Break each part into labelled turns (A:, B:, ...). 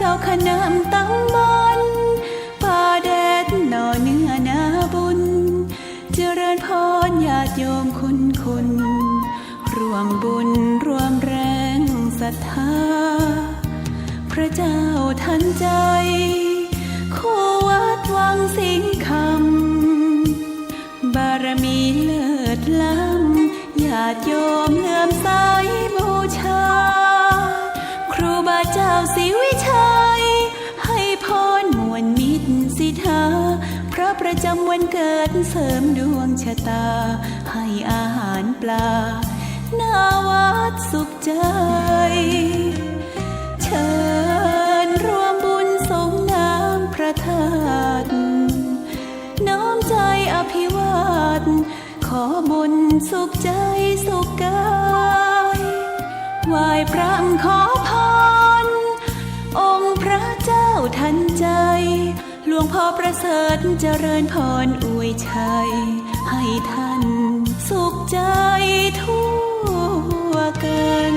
A: เจ้าขนำตั้งมนป่าแดดหน่อเนื้อนาบุญเจริญพรญาติโยมคุณร่วมบุญร่วมแรงศรัทธาพระเจ้าทันใจคู่วัดวังสิงคำบารมีเลิศล้ำญาติโยมเลื่อมใสบูชาครูบาเจ้าศรีวิชัยให้พรมวลมิตรสิทธาพระประจำวันเกิดเสริมดวงชะตาให้อาหารปลาหน้าวัดสุขใจเชิญร่วมบุญสงน้ำพระธาตุน้อมใจอภิวาทขอบุญสุขใจสุขกายไหว้พระขอพรองค์พระเจ้าทันใจหลวงพ่อประเสริฐเจริญพรอวยชัยให้ท่านสุขใจทั่วกัน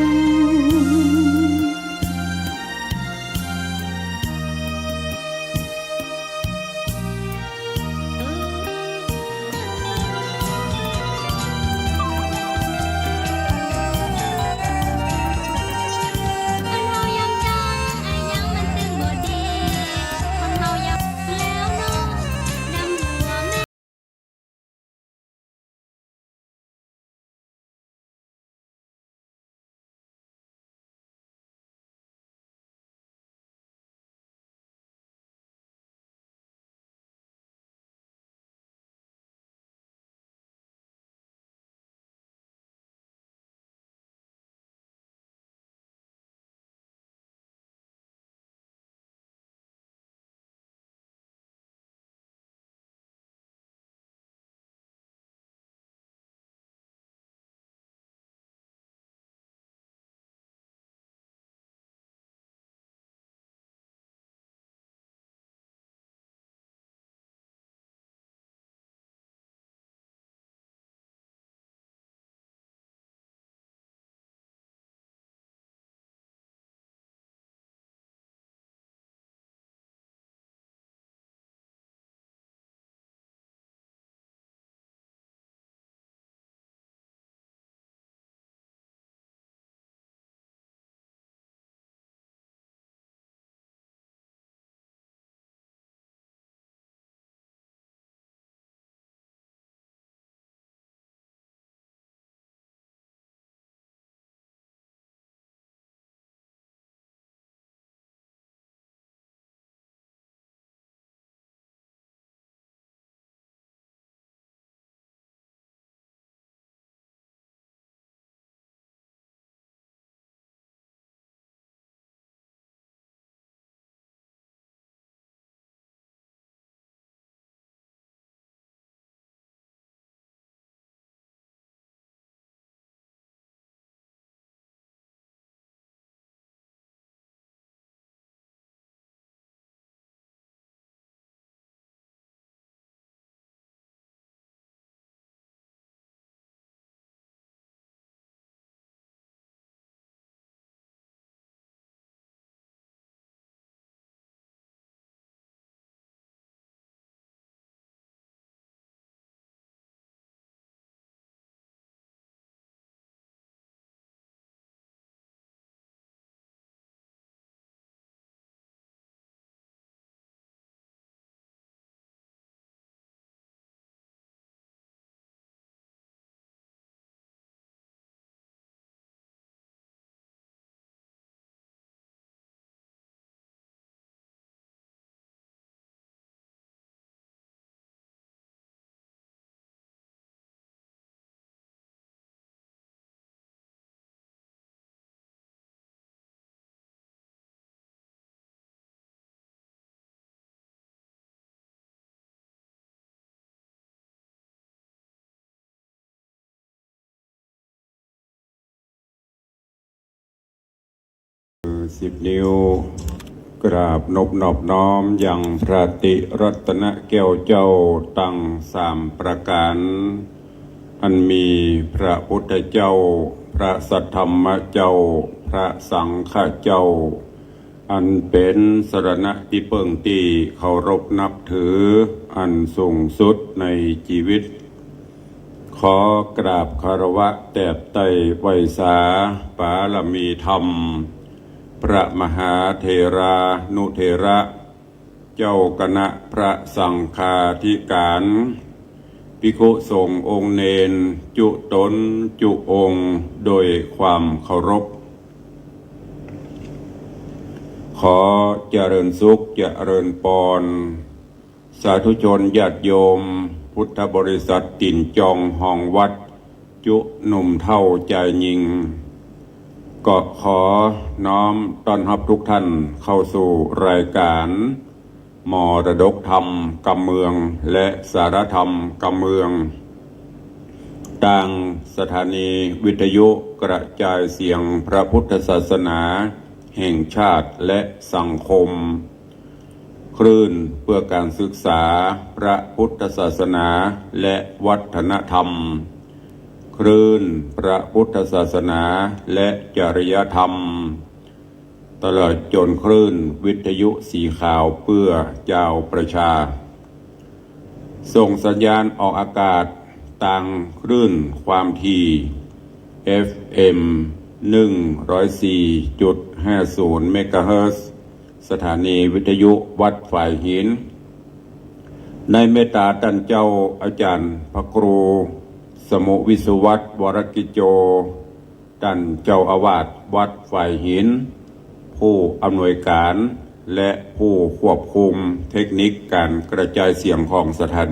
B: 10 นิ้วกราบนบน้อมอย่างพระติรัตนแก้วเจ้าตั้ง3 ประการอันมีพระพุทธเจ้าพระสัทธรรมเจ้าพระสังฆเจ้า อันเป็นสรณะที่เปิ่งตีเคารพนับถืออันสูงสุดในชีวิตขอกราบคารวะแตบไตไวสาปาลมีธรรมพระมหาเถรานุเถระเจ้าคณะพระสังฆาธิการภิกษุสงฆ์องค์เนนจุตนจุองค์โดยความเคารพขอเจริญสุขเจริญปรสาธุชนญาติโยมพุทธบริษัทติ่นจองห้องวัดจุหนุ่มเท่าใจยิงก็ขอน้อมต้อนรับทุกท่านเข้าสู่รายการมรดกธรรมกำเมืองและสารธรรมกำเมืองต่างสถานีวิทยุกระจายเสียงพระพุทธศาสนาแห่งชาติและสังคมคลื่นเพื่อการศึกษาพระพุทธศาสนาและวัฒนธรรมคลื่นพระพุทธศาสนาและจริยธรรมตลอดจนคลื่นวิทยุสีขาวเพื่อเจ้าประชาส่งสัญญาณออกอากาศต่างคลื่นความถี่ FM 104.50 เมกะเฮิรตซ์สถานีวิทยุวัดฝ่ายหินในเมตตาท่านเจ้าอาจารย์พระครูสมุวิสุวัตรวรกิจโจท่านเจ้าอาวาสวัดฝ่ายหินผู้อำนวยการและผู้ควบคุมเทคนิคการกระจายเสียงของสถา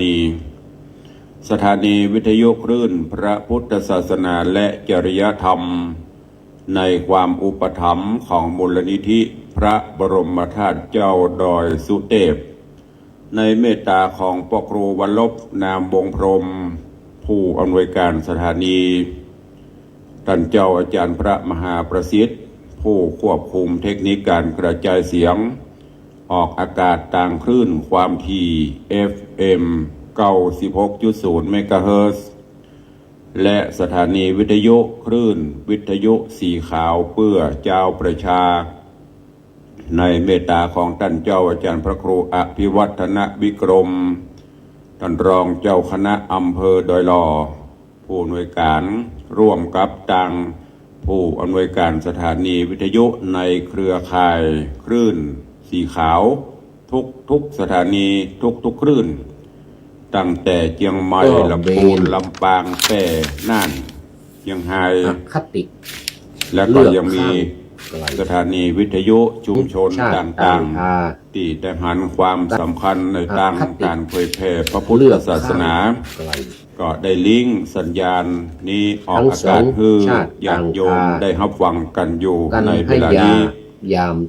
B: นีวิทยุคลื่นพระพุทธศาสนาและจริยธรรมในความอุปถัมภ์ของมูลนิธิพระบรมธาตุเจ้าดอยสุเทพในเมตตาของพ่อครูวรลบนามวงพรหมผู้อำนวยการสถานีท่านเจ้าอาจารย์พระมหาประสิทธิ์ผู้ควบคุมเทคนิคการกระจายเสียงออกอากาศต่างคลื่นความถี่ FM 96.0 เมกะเฮิรตซ์และสถานีวิทยุคลื่นวิทยุสีขาวเพื่อเจ้าประชาในเมตตาของท่านเจ้าอาจารย์พระครูอภิวัฒนวิกรมท่านรองเจ้าคณะอำเภอดอยหล่อผู้อำนวยการร่วมกับต่างผู้อำนวยการสถานีวิทยุในเครือข่ายคลื่นสีขาวทุกสถานีทุกคลื่นตั้งแต่เชียงใหม่ลำพูนลำปางแพร่น่านเชียงราย
C: คติ
B: และก็ยังมีสถานีวิทยุชุมชนต่างๆที่ได้หันความสำคัญในทางการเผยแผ่พระพุทธศาสนาก็ได้ลิงก์สัญญาณนี้ออกอากาศคือญาติโยมได้รับฟังกันอยู่ในเวลานี้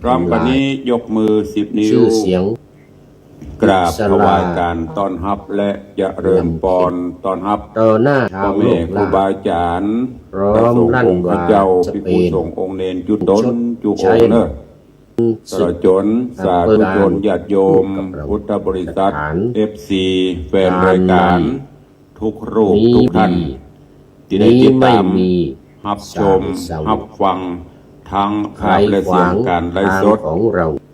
B: พร้อมกันนี้ยกมือ10 นิ้วกราบถวายการต้อนรับและเจริญพรต้อนรับ
C: ต่อหน้า
B: พ่อแม่ครูบาอาจารย์พระสงฆ์องค์พระเจ้าภิกษุสงฆ์องค์เนนจุตนจุองค์เนอะตลอดจนสาธุชนญาติโยมพุทธบริษัท FC แฟนรายการทุกรูปทุกท่านที่ได้ติดตามรับชมรับฟังทั้งภาพและเสียงการไลฟ์สด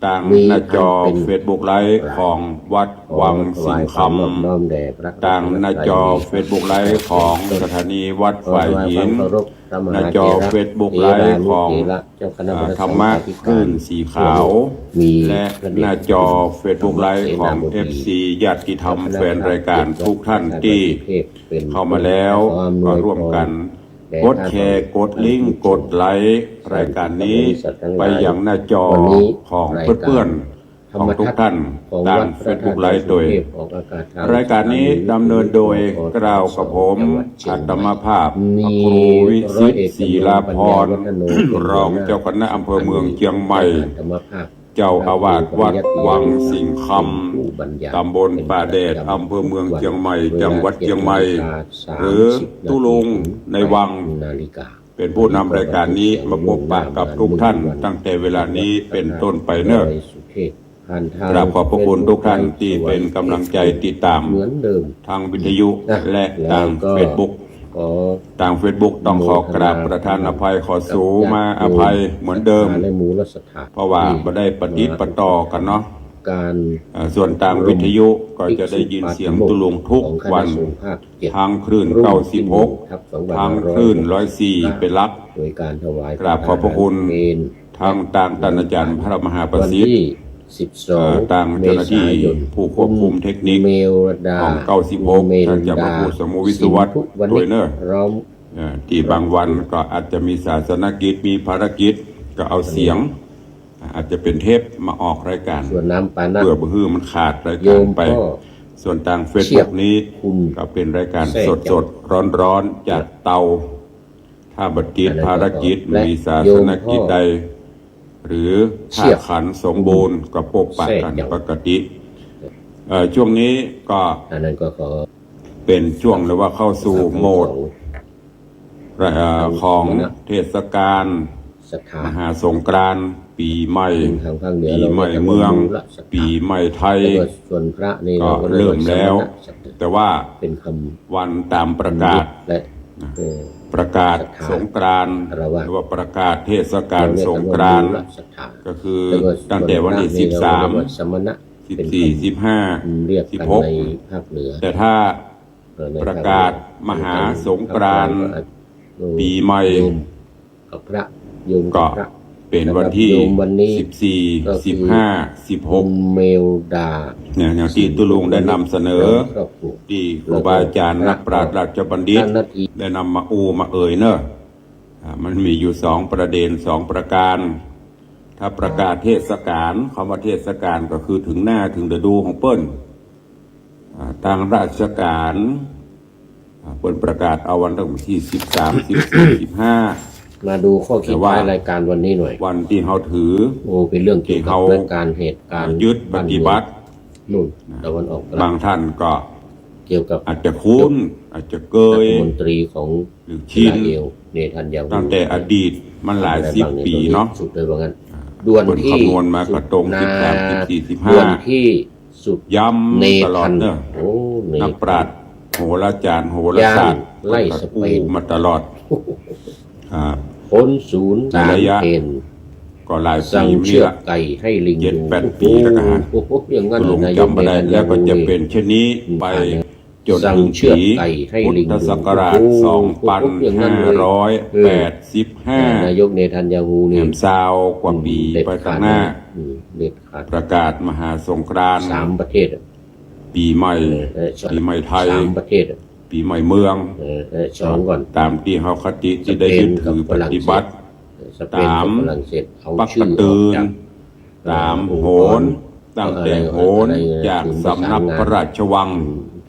B: ต่างหน้าจอ Facebook ไลฟ์ของวัดวังสิงห์คำต่างหน้าจอ Facebook ไลฟ์ของสถานีวัดฝ่ายหินหน้าจอ Facebook ไลฟ์ของธรรมะคลื่นสีขาวและหน้าจอ Facebook ไลฟ์ของ FC ญาติธรรมแฟนรายการทุกท่านที่เข้ามาแล้วก็ร่วมกันกดแชร์กดลิงก์กดไลค์รายการนี้ไปอย่างหน้าจอของเพื่อนๆของทุกท่านทางเฟซบุ๊กไลฟ์โดยรายการนี้ดำเนินโดยกล่าวกับผมอาตมาภาพพระครูวิสิทธิ์ศรีลาภรณ์รองเจ้าคณะอำเภอเมืองเชียงใหม่เจ้าอาวาสวัดวังสิงห์คำตำบลป่าแดดอำเภอเมืองเชียงใหม่จังหวัดเชียงใหม่หรือตุลุงในวังเป็นผู้นำรายการนี้มาพบปะกับทุกท่านตั้งแต่เวลานี้เป็นต้นไปเนิ่นกราบขอบพระคุณทุกท่านที่เป็นกำลังใจติดตามทางวิทยุและทางเฟซบุ๊ก
C: ขอ
B: ทาง Facebook ต้องขอกราบประทานอภัยขอสูมาอภัยเหมือนเดิม
C: และมูลศรัทธา
B: เพราะว่าไม่ได้ปฏิปต่อกันเนาะ
C: การ
B: ส่วนทางวิทยุก็จะได้ยินเสียงตุลุงทุกวัน ทางคลื่น96ทางคลื่น104เป็นหลัก
C: โดยการถวาย
B: กราบขอบพระคุณ ทางต่างอาจารย์พระมหาประ
C: วัน
B: สิทธิ์
C: ที่12
B: ทางเจ้าหน้าที่ผู้ควบคุมเทคนิค
C: เมลดา
B: ของ96ท่านจะมาพูดสมุวิศวัต
C: วัน
B: ด้ว
C: นี้
B: ยเนอะ
C: พร้อม
B: ที่บางวันก็อาจจะมีศาสนกิจมีภารกิจก็เอาเสียง อาจจะเป็นเทปมาออกรายการ
C: ส่วนน้ำปานะ
B: เพื่อบ่ฮื้อมันขาดราย
C: โย
B: การ
C: ม
B: ไป
C: พ่อ
B: ส่วนทางเฟซ
C: เชีย
B: บุ๊
C: บ
B: กนี้
C: คุณ
B: ก็เป็นรายการ
C: แทรก
B: สดๆ ร้อนๆ จากเตา ถ้าบัดจิต
C: อันนั้น
B: ภารกิจ
C: และ
B: มีศา
C: โย
B: ส
C: ม
B: นกิจ
C: พ่อ
B: ใด หรือ
C: เชี
B: ถ้าย
C: บ
B: ขันสมบูรณ์ก็ปกปักกัน
C: แทรกอย่าง
B: ปกติช่วงนี้ก็
C: อันนั้นก็ขอ
B: เป็นช่วงหรือว่าเข้าสู่โหมดของเทศกาล
C: ศรัทธาม
B: หาสงกรานต์ปีใหม่
C: ทางภาคเหนือ
B: ปี
C: เรา
B: ใหม่
C: รียก
B: เมือง
C: มูลศรัทธา
B: ปีใหม่ไทย
C: แล้วก็ส่วนพระนี่
B: ก็
C: ก็
B: เริ่มแล้ว
C: สมณะ
B: แต่ว่า
C: เป็นค
B: วันตามประ
C: ำ
B: กาศ
C: และเออ
B: ประกาศ
C: ศรัทธา
B: สงกรานต์
C: คารวะ
B: หรือว่าประกาศเทศกาล
C: เรีย
B: สง
C: น
B: กรานต์
C: มูลศรัทธา
B: ก็คือ
C: แล้วก็
B: ตั้งแต่วันที่
C: ส่วพระนี่เรเรียกว่าสมณะเป็นคำ
B: 14 15
C: เรียกกันใน
B: 16
C: ภาคเหนือ
B: แต่ถ้า
C: ใน
B: ประกาศมหาสงกรานต์ปีใหม่
C: โยมกับพระโยม
B: ก็
C: กับพระ
B: เป็นวันที่
C: โยมวันนี้ก็คือ
B: 14 15
C: เมลดา
B: 16เนี่ยอย่างที่ตุลุงได้นำเสนอ
C: ครอบครัว
B: ที่ครูบาอาจารย์นักปราชญ์ราชบัณฑิต
C: ท่านนาที
B: ได้นำมามาเอ่ยเนอะมันมีอยู่สองประเด็นสองประการ ถ้าประกาศเทศกาลคำว่าเทศกาลก็คือถึงหน้าถึงฤดูของเปิ้ลทางราชการเปิ้ลประกาศเอาวันที่13 14 15
C: มาดูข้อคิด
B: แต่ว่า
C: ท้ายรายการวันนี้หน่อย
B: วันที่เขาถือ
C: โอ้เป็นเรื่องเกี่ยวกับเรื่องการเหตุการณ์
B: ยึดปฏิบัติ
C: นู่นตะวันออกกลา
B: บาง งท่านก็
C: เกี่ยวกับ
B: อาจจะคุ้นอาจจะเก
C: รั
B: ย
C: ฐมนตรีของ
B: หรือ
C: อิ
B: ชิ
C: ส
B: น
C: ราเอลเนทันยาฮู
B: ตั้งแต่อดีตมันหลายสิบปีเนาะ
C: สุดเลยว่างั้นด่วน
B: เปิด
C: ที่
B: คำนวณมาก็ตรง
C: สุด
B: 13 14 15
C: ด่วนที่สุด
B: ย้
C: เน
B: ำตลอ
C: ทั
B: ด
C: น
B: เนอะ
C: โอ้เน
B: นักปราชญ์โหราจารย์โหราศาสตร์
C: ย่างไล่สเปน
B: มาตลอดอ่า
C: พ้นศูนย์
B: ใน
C: การ
B: ระยะ
C: เกณฑ์
B: ก็หลาย
C: สั่
B: ปี
C: ง
B: นี่
C: เชือ
B: ละ
C: กไก่ให้ลิง
B: เจ็ด
C: ดู
B: แปดปีแล้วก็หา
C: โอ้โหอย่างนั้น
B: หลวง
C: นายก
B: จำไม่ได้แล้วก็จะเป็นเช่นนี้ไปจน
C: สั่ง
B: ถึง
C: เชือก
B: ปี
C: ไก่ให้
B: พุท
C: ลิง
B: ธ
C: ดู
B: ศักราช
C: โอ้โหอย่างนั้นเลย
B: 2585
C: นายกเนทันยาฮู
B: แห
C: นี่
B: มซาวกว่าปี
C: เด็ด
B: ไป
C: ขา
B: ข้า
C: ด
B: งหน้า
C: เด็ดขาด
B: ประกาศมหาสงกรานต์
C: 3 ประเทศ
B: ปีใหม่ ปีใหม่ไทย
C: 3 ประเทศ
B: ปีใหม่เมือง
C: สองก่อน
B: ตามที่เขาคติที่ได้ยึดถือปฏิบัติ
C: สเปนกับฝรั่งเศสเอา
B: ปัก
C: ชื่
B: กระ
C: ออ
B: ตื
C: อก
B: น
C: จาก
B: ตามโหนตั้งแต่โหนจากสำนักพระราชวัง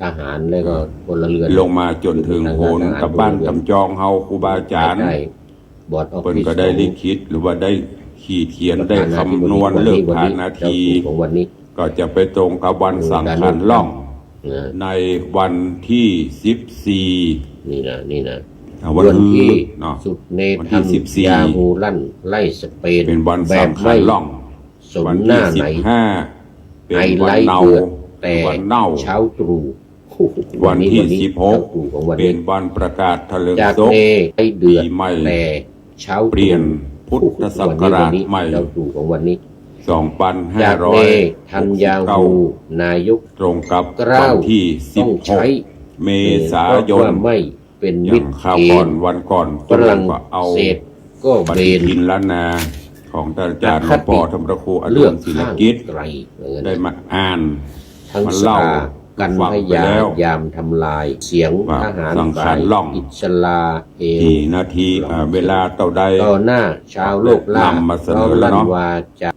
C: ทหารแล้วก็พลเรือน
B: ลงมาจนถึงโหนกับบ้านกำจองเฮาครูบาอาจารย์
C: ได้บอร์ดออฟ
B: เปิ้น
C: ฟิศ
B: ก็ได้ลิขิตหรือว่าได้ขีดเขียนได้คำนวณเรื่องผ่านนาที
C: ของวันนี้
B: ก็จะไปตรงกับวันสังขันล่อง
C: นะ
B: ในวันที่ 14
C: นี่นะ
B: วัน
C: วันที่
B: เนาะ
C: สุดเน
B: วัน
C: ทั
B: ที่
C: น
B: 14
C: ยาฮูลั่นไล่สเปน
B: เป็นวัน
C: แบ
B: สั
C: บ
B: งขั
C: ไม่
B: นล่อง
C: สม
B: วัน
C: ห
B: ที่
C: น้าไหน
B: 15 เป็น
C: ไฮ
B: วั
C: ไล
B: น
C: ท์
B: เนา
C: เดือดแต่
B: วันเน่า
C: เช้าตรู่
B: วันที่
C: เช้าตรู่ของวัน
B: 16 เป็
C: นี้
B: นวันประกาศทะเลิง
C: จาก
B: ศพ
C: เนไอเดือด
B: ปีใหม่
C: แต่เช้าตรู่
B: เปลี่ยนพุทธศักราชใหม่
C: เช้าตรู่ของวันนี้ จากเนทันยาฮู
B: 2569
C: นายก
B: ตรงกับ
C: กล้า
B: วันที่
C: ต้องใช้
B: 16 เมษายน
C: ว่าไม่เป็น
B: อ
C: มิ
B: ย่า
C: ต
B: ง
C: ร
B: ข้าว
C: เก
B: ก่อ
C: ณ
B: น
C: ฑ์
B: วันก่อน
C: ฝรั่ง
B: ก็เอา
C: เศสก็
B: ป
C: เบ
B: ฏิ
C: น
B: ทินล้านนาของท่านอาจารย์หล
C: อ
B: วงพ่อ
C: คติ
B: ธรรมระครูอ
C: เลื
B: ดุ
C: อก
B: ลศิล
C: ข้าง
B: กิจ
C: ไกลเหมือนกัน
B: ได้มาอ่าน
C: ทั้ง
B: มัน
C: ส
B: เล่า
C: ากัน
B: ฟัง
C: พ
B: ไป
C: ยา
B: แล้ว
C: ยามทำลายเสียง
B: ว่า
C: ทหาร
B: สังขาร
C: ฝ่าย
B: ล่อง
C: อิสลาเอล
B: กี่นาทีเวลาเต่าใด
C: ต่อหน้าชาวโลกล่าน
B: ำมาเสน
C: เรา
B: อแล้ว
C: ลั่น
B: เนาะ
C: วาจา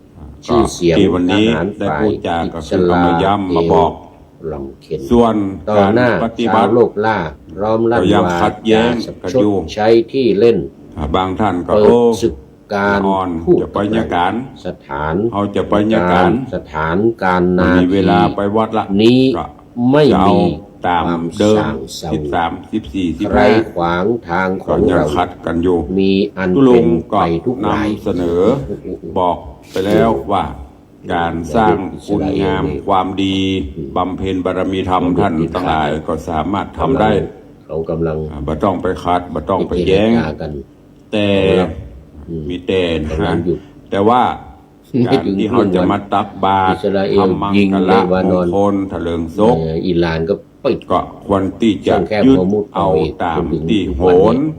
C: ชื่อเสียง
B: ที่วัน
C: ท
B: นี้
C: หาร
B: ได้
C: ฝ่าย
B: พูดจาก็
C: อิส
B: คือ
C: ลา
B: มาย้ำมาบอก
C: ลำเข็น
B: ส่วน
C: ต่อ
B: การ
C: หน้า
B: ปฏิ
C: ชา
B: บั
C: ว
B: ติ
C: โลกล่าร้อมลั่น
B: ก็ยัง
C: วา
B: ขัดแย้
C: จาง สับ
B: กัน
C: ช
B: อยู่
C: ดใช้ที่เล่น
B: บางท่านก็
C: เปิ
B: โอ้
C: ดศึกการ
B: อ่อน
C: พูด
B: จะไปยาการ
C: สถาน
B: เขาจะไปยาการ
C: สถานการ
B: มัน
C: นา
B: มีเวลา
C: ที
B: ไปวัดละ
C: นี้
B: ก็
C: ไม่
B: จะเอา
C: มี
B: ตาม
C: ความ
B: เดิม
C: สร้างเสรค์
B: 13 14
C: ใครขวางทางข
B: 15
C: อ
B: ก็
C: ง
B: ยัง
C: เรา
B: ขัดกันอยู่
C: มีอัน
B: ตุลุ
C: เป็น
B: งก็
C: ไปทุกราย
B: นำเสนอบอกไปแล้วว่าการสร้างคุณงามความดีบำเพ็ญบารมีธรรมท่านทั้งหลายก็สามารถทำได้
C: เขากำลัง
B: บ่ต้องไปคัดบ่ต้องไปแย้ง
C: เจรจากัน
B: แต่มีแต่
C: กำลั
B: นะ
C: งหยุด
B: แต่ว่าการที่เขาจะมาตักบาตร
C: อิสราเอล
B: ทำมัง
C: ยิง
B: ก
C: เล
B: ละ
C: ยวาม นอง น
B: คลเถลิงศก
C: อิหร่านก็ปิด
B: ก็ควรที่จะ
C: ช่องแคบ
B: ยึด
C: ฮอร์มุซ
B: เอาตาม
C: จนถึง
B: ที่โห
C: วัน
B: น
C: นี้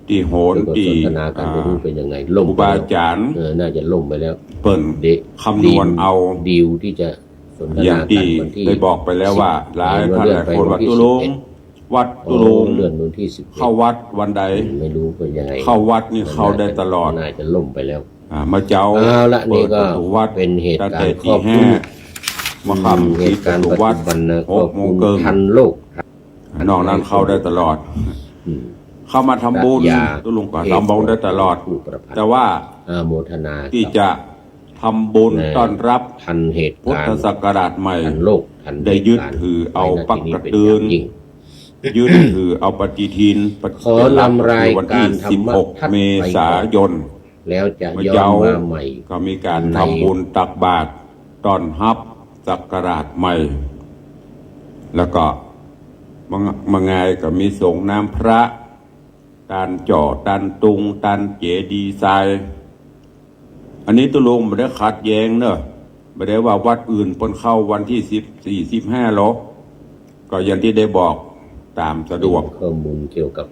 B: ที่โหน
C: แล้วก็
B: ที่
C: สนทนากันไม่รู้เป็นยังไงล่ม
B: ครู
C: ไป
B: บา
C: แล้ว
B: อาจารย์
C: น่าจะล่มไปแล้ว
B: เปิ่น
C: เด็ก
B: คำนวณเอา
C: ดีลที่จะสนท
B: อย่า
C: นา
B: ง
C: กั
B: ที่
C: นวันที่
B: ได้บอกไปแล้วว่า หลายท่านหลายคนว่าตุลุงวัดตุลุง
C: เลื่อนวันที่11
B: เข้าวัดวันใด
C: ไม่รู้เป็นยังไง
B: เข้าวัดนี่เข้าได้ตลอด
C: น่าจะล่มไปแล้ว
B: มาเจ้า
C: เอาละนี่ก็
B: เปิดประตูวัด
C: เป็นเหตุการณ์
B: ตั้งแต่
C: ครอบครั
B: ที่
C: ว
B: 5มาคำ
C: เห
B: ที่
C: ตุ
B: ป
C: การ
B: ระ
C: ณ์
B: ตู
C: ปัจ
B: วัด
C: จุบันนะ
B: หกโมงเกิน
C: ทันโลก
B: นอกนั้นเข้าได้ตลอด
C: อืม
B: เข้ามาทำบุญ
C: ปรัชญา
B: ตุลุงก็ทำบุญได้ตลอด
C: ผู้ประพันธ์
B: แต่ว่า
C: อาโมทนา
B: ที่จะทำบุญต้อนรับ
C: ทันเหตุ
B: พุท
C: การ
B: ธ
C: ณ์
B: ศักราชใหม่
C: ทันโลกทัน
B: ได้ยึด
C: เหตุการณ์
B: ถือเอา
C: ไว้ณ
B: ปัก
C: ที่
B: กระ
C: เป็น
B: ตื
C: อ
B: อน
C: ย่างยิ่ง
B: ยึดถือเอาปฏิทิน
C: ขอนำราย
B: วันที่
C: การธรรมะทัศน์
B: 16 เมษายน
C: แล้วจะ
B: เมื่อ
C: ย้อน
B: เจ้า
C: มาใหม่
B: ก็มีการ
C: ใน
B: ทำบุญตักบาตรต้อนรับศักราชใหม่ แล้วก็มังไงก็มีสงฆ์น้ำพระตันจ่อตันตุงตันเจดีย์ทรายอันนี้ตุลุงไม่ได้ขัดแย้งเนอะไม่ได้ว่าวัดอื่นปนเข้าวันที่14-15หรอกก็อย่างที่ได้บอกตามสะดวก
C: ข้อมูลเกี่ยวกับ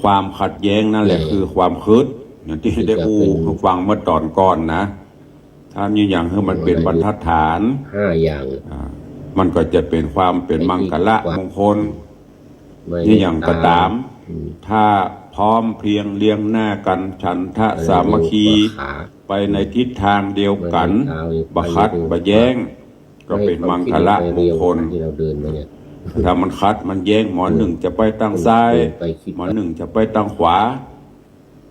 B: ความขัดแย้งนั่นแหละคือความคืดอย่างที่ได้อู้ฟังเมื่อตอนก่อนนะถ้ามีอย่างคือมันเป็นบรรทัดฐาน
C: 5 อย่าง
B: มันก็จะเป็นความเป็นมังกละมงคล
C: ไม่
B: นี่อย่างก็ตาม
C: อืม
B: ถ้าพร้อมเพรียงเลี้ยงหน้ากันฉันทะสามัคคี
C: ขา
B: ไปในทิศทางเดียวกัน
C: ไม่เท้านี่
B: บะคัดบะแย้ง ก็เป็นมังคละมงคล
C: ที่เราเดินมาเนี่ย
B: ถ้ามันคัดมันแย้งหมอหนึ่งจะไปทางซ้าย
C: ไปคิด
B: หมอหนึ่งจะไปทางขวา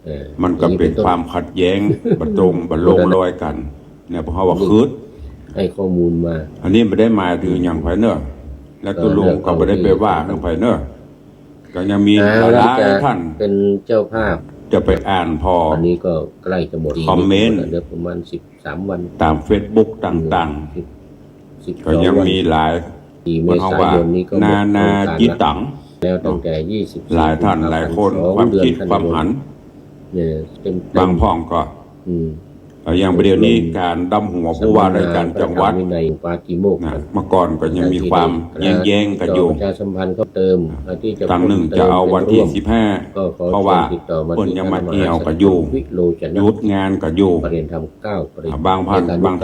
C: เออ
B: มันก็เป็นความขัดแย้ง บะตรงบะลงรอยกัน เนี่ยเพราะว่าคืด
C: ให้ข้อมูลมา
B: อันนี้ไม่ได้หมายถึงอย่างไผเนอะและตุลุงก็ไม่ได้ไปว่าเรื่องไผเนอะก็ยังมีห
C: แล้ว
B: ลาย
C: จะ
B: ท่าน
C: เป็นเจ้าภาพ
B: จะไปอ่านพอ
C: อันนี้ก็ใกล้จะหมด
B: คอมเมนต์
C: เหลือประมาณ13 วัน
B: ตามเฟซบุ๊กต่าง
C: ๆ
B: ๆ ก็ยังมีหลาย
C: 4 เม
B: คนเขา
C: ษา
B: ว่าย
C: นนี้ก็หมด
B: นานา
C: โครงการ
B: จิต
C: ละ
B: ตัง
C: แล้วตั้งแต่24
B: หลายท่านหลายคน
C: สอง
B: ความ
C: เดือน
B: คิดความหัน
C: เนี่ยเต็มๆ
B: บางพ่องก็
C: อืม
B: อย่างประเดี๋ยวนี้การดำหัวผู้ว่าราชการจังหวัด
C: ในปาติโมกข์
B: นะ
C: กัน
B: เมื่อก่อนก็ยังมีความแย้งๆกันอยู่
C: ประชาสัมพันธ์ก็เติมที่จะ
B: ตั้งหนึ่งจะเอาวันที่
C: ก็ขอ
B: 15 เพราะว่า
C: ติดต่อมา
B: เพิ่น
C: ที่
B: ยังมาเอี่ยวกันอยู่
C: วิโรจนะ
B: หยุดงานก็อยู่
C: ประเด็นทำ9ประเด็น
B: บาง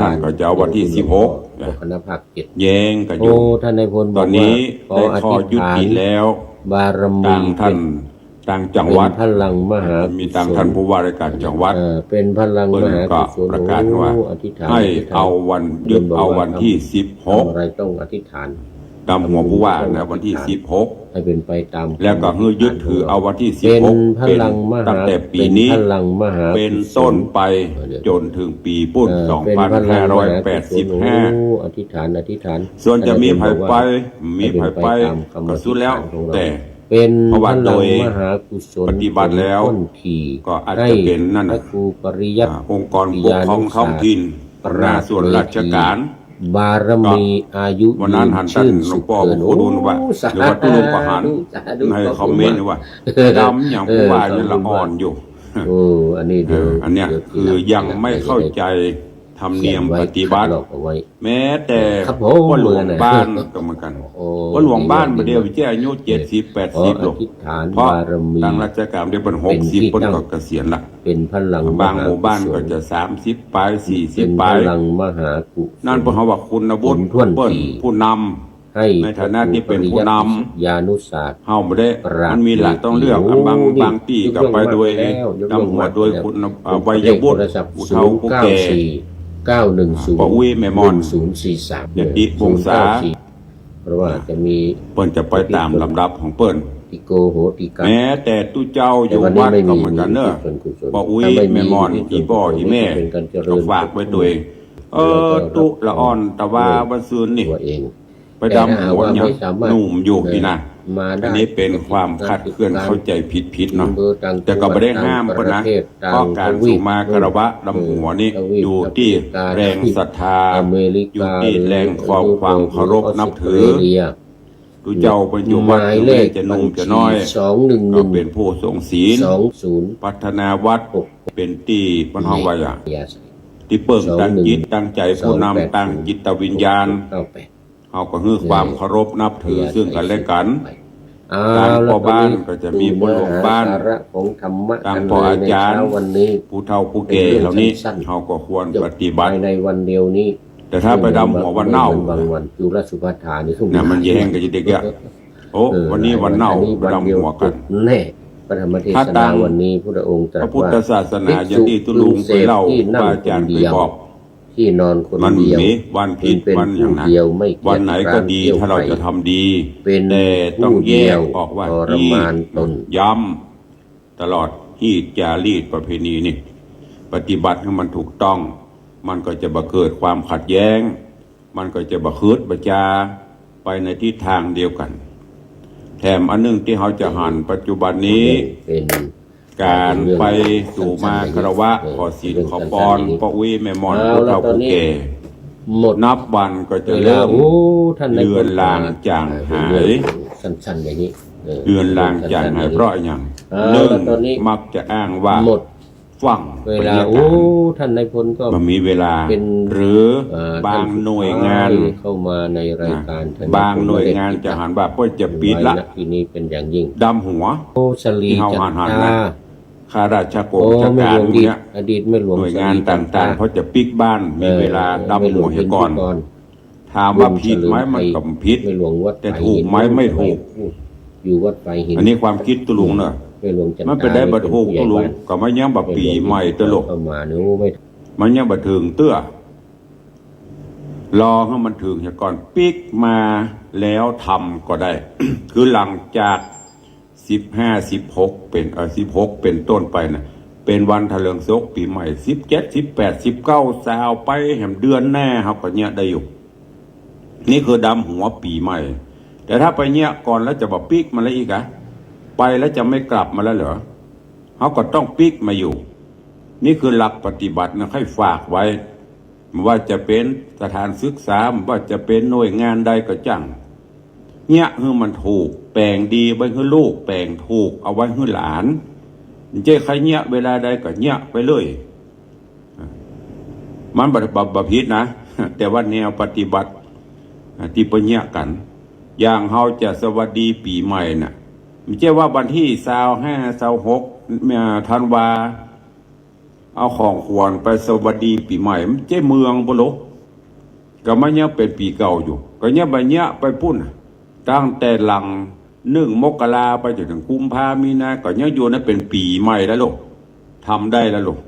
B: ท่านก็จะเอาวันที่16
C: คณะภาค7
B: แย้งกันอ
C: โอ้
B: ยู่
C: ท่านนายพลบ
B: ต
C: อ
B: อก น
C: ว่า
B: นี้
C: ขอ
B: ได้
C: อ
B: ข้อ
C: ธิษ
B: ยุ
C: ฐาน
B: ติแล้ว
C: บารมี
B: ต่างท่านต่างจังหวัด
C: เป็นพลังมหา
B: มีต่างท่านผู้ว่าราชการจังหวัด
C: เป็นพลังมหากุศล
B: ประกาศว่า
C: อธิษฐาน
B: ให้เอาวันยึดเอาวันที่
C: ทำอะไรต้องอธิษฐาน
B: 16ดำหัวผู้ว่านะวันที่
C: ให้เป็นไปตาม
B: 16 แล้วก็ให้ยึดถือเอาวันที่
C: เป็นพ
B: 16 เป็น
C: ลังมหา
B: ตั้งแต่ปีนี้
C: เป็นพลังมหา
B: เป็นต้นไปจนถึงปีปุ้น
C: เป็นพลังมหากุศล
B: 2585
C: อธิษฐานอธิษฐาน
B: ส่วนจะมีไผไปมี
C: ให้
B: ไผ
C: เป็น
B: ไป
C: ตามคำ
B: ก็สุดแล้ว
C: อธิษฐานของเรา
B: แต่
C: เป็น
B: เพราะ
C: พ
B: ว่าโด
C: ลัง
B: ย
C: มหากุศล
B: ปฏิบัติแล้ว
C: ต้นที
B: ก็อาจจะเป็นนั่น
C: ให้พระครูปริยัติ
B: องค์กรปกครองท้องถิ่นหน้าส่วนราชการ
C: บารมีอายุ
B: วันนั้นหันท่านหลวงพ่อบอกว่าดูว่า
C: สา
B: หรือว่าตุลุงประหาร
C: สาธุ
B: ในคอมเมนต์ว่าดำอย่างผู้ว่าเนี่ยละอ่อนอยู่
C: โอ้อันนี้เดี๋ยว
B: อันเนี้ยคือยังไม่เข้าใจธรรมเนียมปฏิบัติ
C: เขียนไว้เอาไว้
B: แม้แต่
C: ครับผม
B: ว่าหลวงบ้านก็เหมือนกัน
C: โอ้
B: ว่าหลวงบ้านมาเดียววิเจ้าอายุ70-80
C: ขอ
B: หร
C: อ
B: อก
C: ธิษฐาน
B: เพราะ
C: บารมี
B: ทางราชการเดี๋ยวเป็น
C: เป็นที่
B: 60คน
C: ตั้ง
B: ก็เกษียณละ
C: เป็นพลัง
B: บางหมู่บ้านก็จะ30ปลาย
C: เป็น
B: 40ป
C: พ
B: ลาย
C: ลังมหากุศล
B: นั่นเพราะว่าคุณวุฒิ
C: ผลถ้วน
B: เปิ้น
C: ที
B: ผู้นำ
C: ให้
B: ในฐานะที่เป็นผู้นำ
C: ยานุศาสตร์
B: เฮาไม่ได้
C: ปราบ
B: มันมีหลักต้องเลือก
C: โอ้
B: บางที่ก็ไปโดย
C: ยกเลิกแล้ว
B: นำหัวโดยคุณวัย
C: เลข
B: วุ
C: โท
B: ฒิ
C: รศัพท์
B: ผู้เฒ่าผู้แก่
C: 094 910
B: ปะอุ้ยแม่มอน
C: 1043
B: เดี๋ยวดิวงศา
C: เพราะว่าจะมี
B: เปิ้นจะไปตามลำดับของเปิ้น
C: ติโกโหติกา
B: แม้แต่ตู้เจ้าอยู่
C: แต่
B: วัด
C: ไม่
B: ก็
C: มี
B: เหมือนกันเนอะ
C: ส่วนกุศล
B: ปะอุ้ย
C: ถ้า
B: แม่มอน
C: ส่วนกุศล
B: อีพ่ออีแม่
C: เป็นการเจริญ
B: ก็ฝากไว้ตัวเองตุละอ่อนแต่ว่าวันซืนนี่
C: ตัวเอง
B: ไปดำหัวยังหนุ่มอยู่นี่นะ
C: มาได้
B: อันนี้เป็นความคลาดเคลื่อนเข้าใจผิดๆเนาะ แต่ก็ไม่ได้ห้ามเพิ่นนะเพราะการสุมาคารวะดำหัวนี่อยู่ที่แรงศรัทธา
C: อเมริ
B: อยู่
C: กา
B: ที่แรงความเคารพนับถือ
C: ออสเตรเลีย
B: ดูเจ้าปัจจุ
C: ห
B: บัน
C: มายเลข
B: จะ
C: บั
B: นุ่
C: ญ
B: มจะ
C: ชี
B: น้อย
C: 211
B: ก็เป็นผู้ทรงศีล
C: 20
B: พัฒนาวัดเป็นที่บรรทองวายา
C: อย่าใส่
B: ที่เปิ่งตั้งจิตตั้งใจผู้นำตั้งจิตวิญญาณ
C: 98
B: เขาก็คือความเคารพนับถือซึ่งกันและกัน
C: เอา
B: การ
C: ละ
B: พ่อบ้าน
C: ตอ
B: ก็จะมีผู้หลวง
C: ดู
B: บ้าน
C: เนื้อหสาระของธรรมะ
B: ตาม
C: กัน
B: พ่อ
C: เลย
B: อา
C: ใน
B: จารย์
C: เช้าวันนี้
B: ผู้เฒ่าผู้แก่เหล่านี้เขาก็ควรปฏิบัติ
C: ภายในวันเดียวนี้
B: แต่ถ้าไปดำหัววันเน่า
C: บางวันจุลสุภัทานี่ทุก
B: เนี่ยมันแย่งกันอยู่เด็กอะโอ้วันนี้วันเน่าไปดำหัวกัน
C: แน่พระธรรมเทศ
B: ถ้าตา
C: นาม วันนี้พระองค์ตรั
B: พ
C: ส
B: ระพุท
C: ว่า
B: ธศาสนาอย่างที่ตุลุงเคยเล่าครูบาอาจารย์เคยบอก
C: ที่นอนคน
B: มัน
C: เดียว
B: มีวันผิด
C: เป็น
B: วันอย่าง
C: ผู้
B: นั้น
C: เดียวไม่เกียจ
B: วันไหนก็ดี
C: คร้น
B: ถ้าเราจะทำดี
C: เป็น
B: แต่ต้องแยก
C: ผู้เดียว
B: ออกว่า
C: ทรมานตน
B: ย้ำตลอดที่จารีตประเพณีนี่ปฏิบัติให้มันถูกต้อง มันก็จะบ่เกิดความขัดแย้ง มันก็จะบ่คืดบ่จาไปในทิศทางเดียวกัน แถมอันหนึงที่เขาจะหันปัจจุบันนี้
C: เป็น
B: การไปสู่มาคารวะขอศีลขอพรพระอุ้ยแม่มอนผู้เฒ่าผู้แก่
C: หมด
B: นับวันก็จะ
C: เวลา
B: เริ่ม
C: โอ้ท่านใน
B: เลือนลางจางหาย
C: สั้นๆอย่างนี้
B: เดือนลางจางหายเพราะอย่าง
C: เอา
B: หนึ่ง
C: แล้วตอนนี้
B: มักจะอ้างว่า
C: หมด
B: ฟัง
C: เว
B: บรร
C: ลาย
B: ากา
C: โอ้
B: ศ
C: ท่านในพลก็
B: มันมีเวลา
C: เป็น
B: หรือบางหน่วยงาน
C: เข้ามาในรายการท่น
B: บางหน่วยงานจะหันว่าเพื่อจะปิดละ
C: ไว้ณที่นี้เป็นอย่างยิ่ง
B: ดำหัว
C: โอ้ชลี
B: ที่เฮา
C: จัน
B: หัน
C: ท
B: ๆนะ
C: รา
B: ข้าราช
C: โอ้
B: การ
C: ไม่
B: กา
C: หล
B: ร
C: วง
B: เนี้ย
C: อดีตไม่หลวง
B: หน่วยงาน
C: ชลี
B: ต
C: จันทร่
B: างๆเขาจะปิกบ้านมีเวลาดำหัวให้ก่อน ถามว่าผิดไหมมันก็ผิด
C: ไม่หลวงวัด
B: แต่ถูกไหมไม่ถูก
C: อยู่วัดไฟหิน
B: อันนี้ความคิดตุลุงเนอะ
C: ไม่หลวงจันทรา
B: มันเป็นได้บัดถูกตุลุงก็ไม่ยังบัดปีใหม่ตลก
C: เข้ามาเนี่ยโอ้ไม่
B: มันยังบัดถึงเตื้อรอให้มันถึงก่อนปิกมาแล้วทำก็ได้ คือหลังจาก15 16เป็น16เป็นต้นไปนะเป็นวันทะเลิงศกปีใหม่17 18 19สาวไปแหมเดือนแน่ครับก็เนี่ยได้อยู่นี่คือดำหัวปีใหม่ แต่ถ้าไปเนี่ยก่อนแล้วจะบอกปิกมาแล้วอีกอะไปแล้วจะไม่กลับมาแล้วเหรอเขาก็ต้องปิกมาอยู่ นี่คือหลักปฏิบัตินะให้ฝากไว้ว่าจะเป็นสถานศึกษาว่าจะเป็นหน่วยงานใดก็จังเนี่ยคือมันถูกแปลงดีไว้ให้ลูกแปลงถูกเอาไว้ให้หลานเจ้ใครเนี่ยเวลาใดก็เนี่ยไปเลยมันบัดพิษนะ แต่ว่าแนวปฏิบัติที่ปะเนี่ยกัน อย่างเฮาจะสวัสดีปีใหม่น่ะไม่ใช่ว่าวันที่25 26ธันวาเอาของขวัญไปสวัสดีปีใหม่มันเจ้เมืองบ่ลกก็มันยังเป็นปีเก่าอยู่ก็เนี่ยบัดเนี้ยไปปุ้นตั้งแต่หลัง1 มกราไปจนถึงกุมภามีนาก็ยังอยู่นั้นเป็นปีใหม่แล้วลูกทำได้แล้วลูก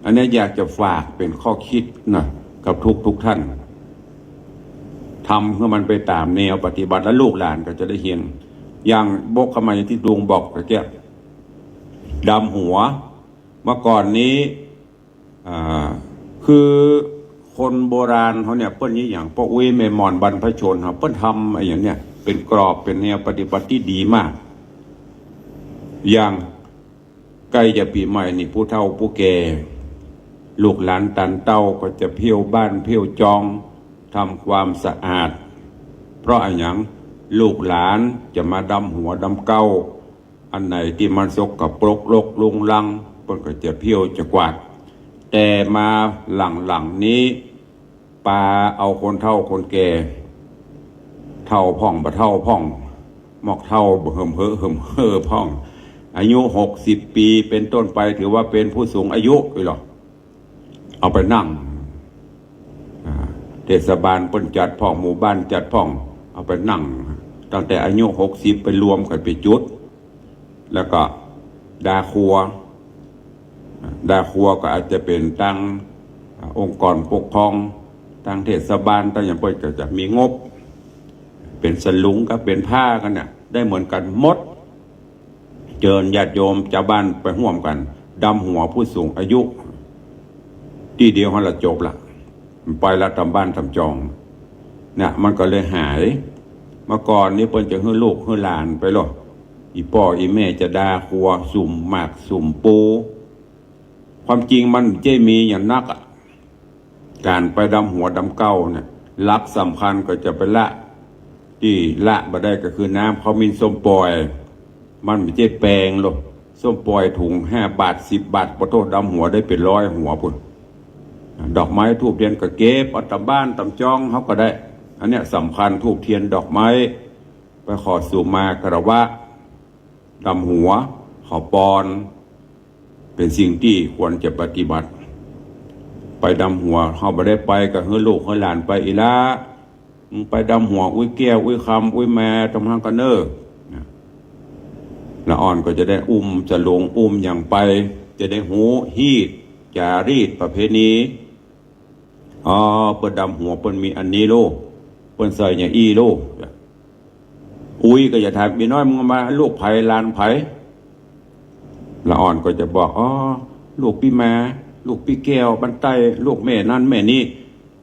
B: อันนี้อยากจะฝากเป็นข้อคิดนะกับทุกท่านทำเพื่อมันไปตามแนวปฏิบัติและลูกหลานก็จะได้เห็นอย่างบกขมายที่ดวงบอกก็แก่ดำหัวเมื่อก่อนนี้คือคนโบราณเขาเนี่ยเปิ้นนี้อย่างพวกอุ้ยเมมอนบรรพชนเขาเปิ้นทำอะไรอย่างเนี้ยเป็นกรอบเป็นแนวปฏิบัติที่ดีมากอย่างใกล้จะปีใหม่นี่ผู้เฒ่าผู้แก่ลูกหลานตันเต้าก็จะเพี้ยวบ้านเพี้ยวจองทำความสะอาดเพราะอะไรอย่างลูกหลานจะมาดำหัวดำเก้าอันไหนที่มันสกปรกรกลุงลังเปิ้นก็จะเพี้ยวจะกวาดแต่มาหลังนี้ปาเอาคนเฒ่าคนแก่เฒ่าพ่องบ่เฒ่าพ่องหมอกเฒ่าเหิมเฮ่อพ่องอายุ60 ปีเป็นต้นไปถือว่าเป็นผู้สูงอายุเลยหรอเอาไปนั่งเทศบาลเปิ้นจัดพ่องหมู่บ้านจัดพ่องเอาไปนั่งตั้งแต่อายุ60ไปรวมกันไปจุดแล้วก็ดาครัวก็อาจจะเป็นตั้งองค์กรปกครองตั้งเทศบาลตั้งอย่างเปิ้นก็จะมีงบเป็นสลุงกับเป็นผ้ากันเนี่ยได้เหมือนกันหมดเจิญญาติโยมชาวบ้านไปร่วมกันดำหัวผู้สูงอายุที่เดียวเขาละจบละไปละทำบ้านทำจองเนี่ยมันก็เลยหายเมื่อก่อนนี้เปิ้นจะให้ลูกให้หลานไปหรอกอีพ่ออีแม่จะดาครัวสุ่มหมากสุ่มปูความจริงมันเจ้มีอย่างนักอ่ะการไปดำหัวดำเก้าเนี่ยหลักสำคัญก็จะไปละ ที่ละมาได้ก็คือน้ำเขามินส้มปล่อย มันไม่ใช่แปลงหรอกส้มปล่อยถุง5 บาท 10 บาทปะโทษดำหัวได้เป็น100 หัวพุ่นดอกไม้ทูบเทียนก็เก็บเอาตำบ้านตำจ้องเขาก็ได้ อันเนี้ยสำคัญทูบเทียนดอกไม้ไปขอสู่มากระวะดำหัวขอปอนเป็นสิ่งที่ควรจะปฏิบัติ ไปดำหัวเขาไม่ได้ไปกับเฮือลูกเฮือหลานไปอีละมึงไปดำหัวอุ้ยแก้วอุ้ยคำอุ้ยแม่ทำห้างกันเนอละอ่อนก็จะได้จะลงอย่างไป จะได้หูฮีดจารีตประเพณีเปิดดำหัวเปิดมีอันนี้โลเปิดใส่เนี่ยอีโลอุ้ยก็อย่าถามมีน้อยมึงมาลูกไผ่ลานไผ่ละอ่อนก็จะบอกลูกพี่แม่ลูกพี่แก้วบันไตลูกแม่นั่นแม่นี่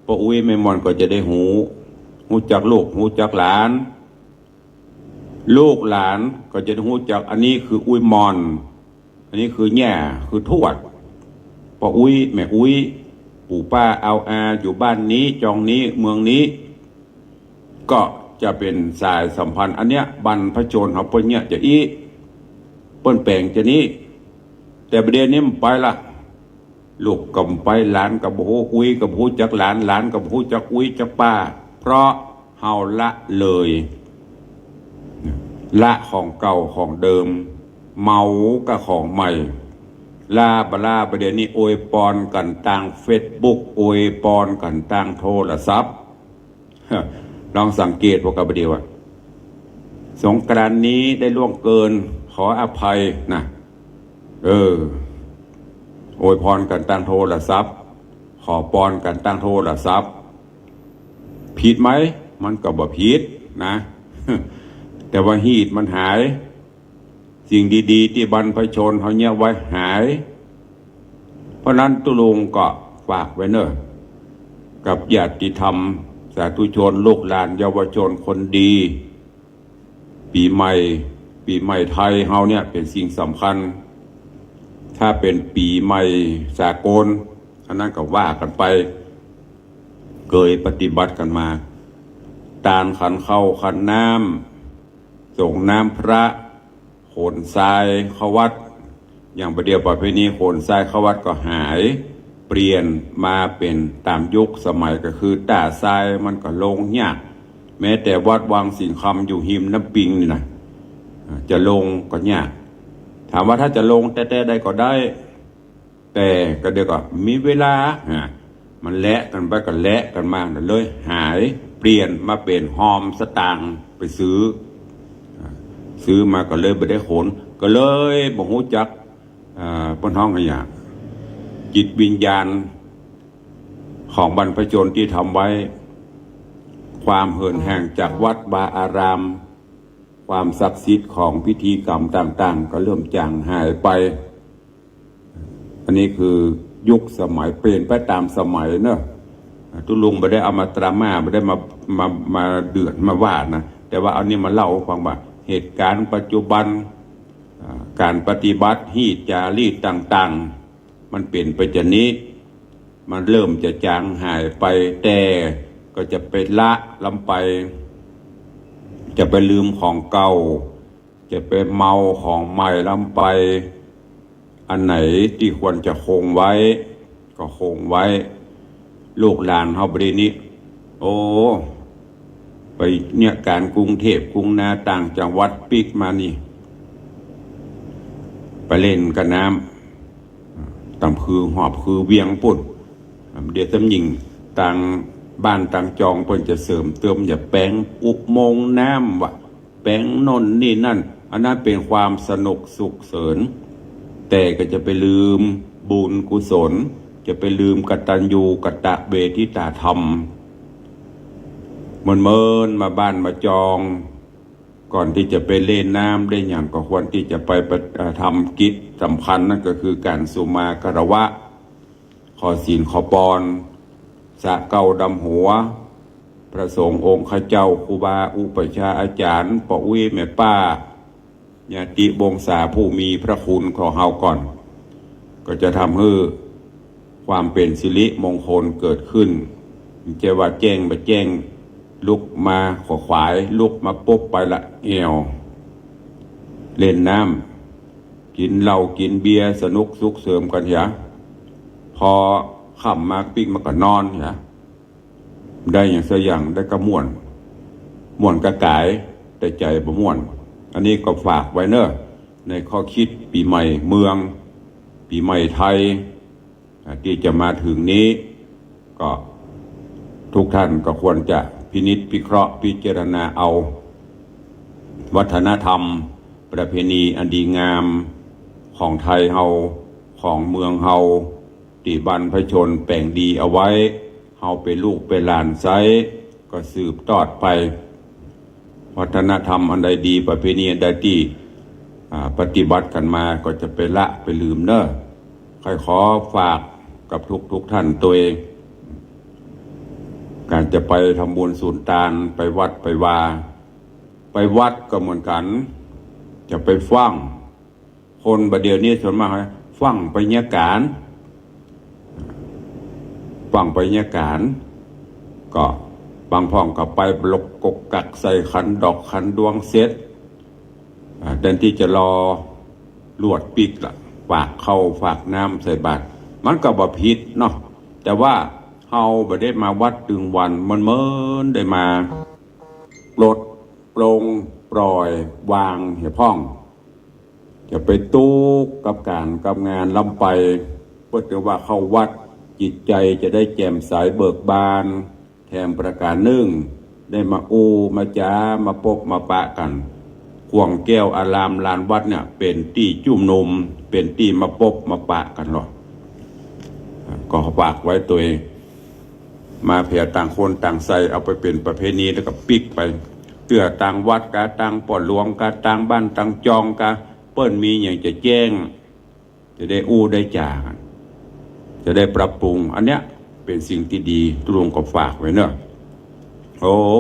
B: พออุ้ยแม่มอนก็จะได้หูจักลูกหูจักหลานลูกหลานก็จะหูจักอันนี้คืออุ้ยมอนอันนี้คือแง่คือทวดพออุ้ยแม่อุ้ยปู่ป้าเอาอาอยู่บ้านนี้จองนี้เมืองนี้ก็จะเป็นสายสัมพันธ์อันเนี้ยบรรพชนเขาเปิ้นเนี่ยจะเปิ้นแปลงจะนี้แต่ประเด็นนี้มันไปละลูกกับไปหลานกับโหอุ้ยกับหูจักหลานหลานกับหูจักอุ้ยจักป้าเพราะเฮาละเลยละของเก่าของเดิมเมากับของใหม่ลาประเดี๋ยวนี้อวยปอนกันต่างเฟซบุ๊กอวยปอนกันต่างโทรศัพท์ลองสังเกตพวกกับประเดี๋ยวสงกรานต์นี้ได้ล่วงเกินขออภัยนะอวยพรกันต่างโทรศัพท์ขอปอนกันต่างโทรศัพท์ผิดไหมมันก็บ่ผิดนะ แต่ว่าฮีดมันหายสิ่งดีๆที่บรรพชนเขาเนี่ยไว้หายเพราะนั้นตุลุงก็ฝากไว้เนอะกับญาติธรรมสาธุชนลูกหลานเยาวชนคนดีปีใหม่ไทยเฮาเนี่ยเป็นสิ่งสำคัญถ้าเป็นปีใหม่สากลอันนั้นก็ว่ากันไปเคยปฏิบัติกันมาตานขันเข้าขันน้ำส่งน้ำพระโขนทรายเข้าวัดอย่างประเดี๋ยวประเพณีโขนทรายเข้าวัดก็หายเปลี่ยนมาเป็นตามยุคสมัยก็คือด่าทรายมันก็ลงยากแม้แต่วัดวังสิงคำอยู่หิมน้ำปิงนี่นะจะลงก็ยากถามว่าถ้าจะลงแต่ได้ก็ได้แต่ก็เดี๋ยวก็มีเวลามันและกันไปก็และกันมาเลยหายเปลี่ยนมาเป็นหอมสตางค์ไปซื้อมาก็เลยไม่ได้ขนก็เลยบอกหูจักบนห้องอะไรอย่างจิตวิญญาณของบรรพชนที่ทำไว้ความเหินแห่งจากวัดวาอารามความศักดิ์สิทธิ์ของพิธีกรรมต่างๆก็เริ่มจางหายไปอันนี้คือยุคสมัยเปลี่ยนไปตามสมัยเนอะทุลุงไม่ได้เอามาตรามาไม่ได้มาเดือดมาว่านะแต่ว่าเอานี้มาเล่าฟังว่าเหตุการณ์ปัจจุบันการปฏิบัติฮีตจารีตต่างๆมันเปลี่ยนไปจากนี้มันเริ่มจะจางหายไปแต่ก็จะไปละล้ำไปจะไปลืมของเก่าจะไปเมาของใหม่ล้ำไปอันไหนที่ควรจะคงไว้ก็คงไว้ลูกหลานเฮาบรินี้ไปเนี่ยการกรุงเทพกรุงนาต่างจังหวัดปิกมานี่ไปเล่นกันน้ำตำคือหอบคือเวียงปุ่นเดี๋ยวตำหญิงต่างบ้านต่างจองเพิ่นจะเสริมเติมอย่าแปลงอุโมงค์น้ำวะแปลงนนนี่นั่นอันนั้นเป็นความสนุกสุขเสริญแต่ก็จะไปลืมบุญกุศลจะไปลืมกตัญญูกตเวทิตาธรรมเมินมาบ้านมาจองก่อนที่จะไปเล่นน้ำได้อย่างก็ควรที่จะไปทำกิจสำคัญนั่นก็คือการสุมาคารวะขอศีลขอปอนสะเก่าดำหัวพระสงฆ์องค์ข้าเจ้าครูบาอุปชฌาย์อาจารย์ปะอุ้ยแม่ป้าญาติวงศาผู้มีพระคุณของเฮาก่อนก็จะทำให้ความเป็นสิริมงคลเกิดขึ้นจะว่าแจ้งบ่แจ้ง ลุกมาขวายลุกมาปุ๊บไปละเอวเล่นน้ำกินเหล้ากินเบียร์สนุกสุขเสริมกันเหรอพอค่ำมาปิ้งมาก็นอนเหรอได้อย่างสักอย่างได้กระม่วนกระกายแต่ใจบ่ม่วน อันนี้ก็ฝากไว้เนอะในข้อคิดปีใหม่เมืองปีใหม่ไทยที่จะมาถึงนี้ก็ทุกท่านก็ควรจะพินิจพิเคราะห์พิจารณาเอาวัฒนธรรมประเพณีอันดีงามของไทยเฮาของเมืองเฮาที่บรรพชนแป่งดีเอาไว้เฮาเป็นลูกเป็นหลานไซก็สืบทอดไปวัฒนธรรมอันใดดีประเพณีอันใดที่ปฏิบัติกันมาก็จะไปละไปลืมเนอะใครขอฝากกับทุกท่านตัวเองการจะไปทำบุญสุนทานไปวัดไปวาไปวัดก็เหมือนกันจะไปฟังคนประเดี๋ยวนี้ส่วนมากฟังไปเนี่ยการฟังไปเนี่ยการก็บางพ่องก็ไปบลกกกกักใส่ขันดอกขันดวงเซตแทนที่จะรอลวดปิกละฝากเข้าฝากน้ำใส่บาตรมันก็บ่ผิดเนาะแต่ว่าเฮาบ่ได้มาวัดดึงวันมันเหมือนได้มาปลดปลงปล่อยวางเหี่ยพ่องจะไปตู้กับการกับงานลำไปเพื่อที่ว่าเข้าวัดจิตใจจะได้แจ่มใสเบิกบานแถมประการหนึ่งได้มามาจ้ามาพบมาปะกันขวงแก้วอารามลานวัดเนี่ยเป็นที่จุ่มนุมเป็นที่มาพบมาปะกันหรอกก็ฝากไว้ตัวเองมาเพียต่างคนต่างใส่เอาไปเป็นประเพณีแล้วก็ปิกไปเตื้อต่างวัดกาต่างปอดหลวงกาต่างบ้านต่างจองกาเปิ้นมีอย่างจะแจ้งจะได้ได้จ่ากันจะได้ปรับปรุงอันเนี้ยเป็นสิ่งที่ดีทุกองก็ฝากไว้เนอะ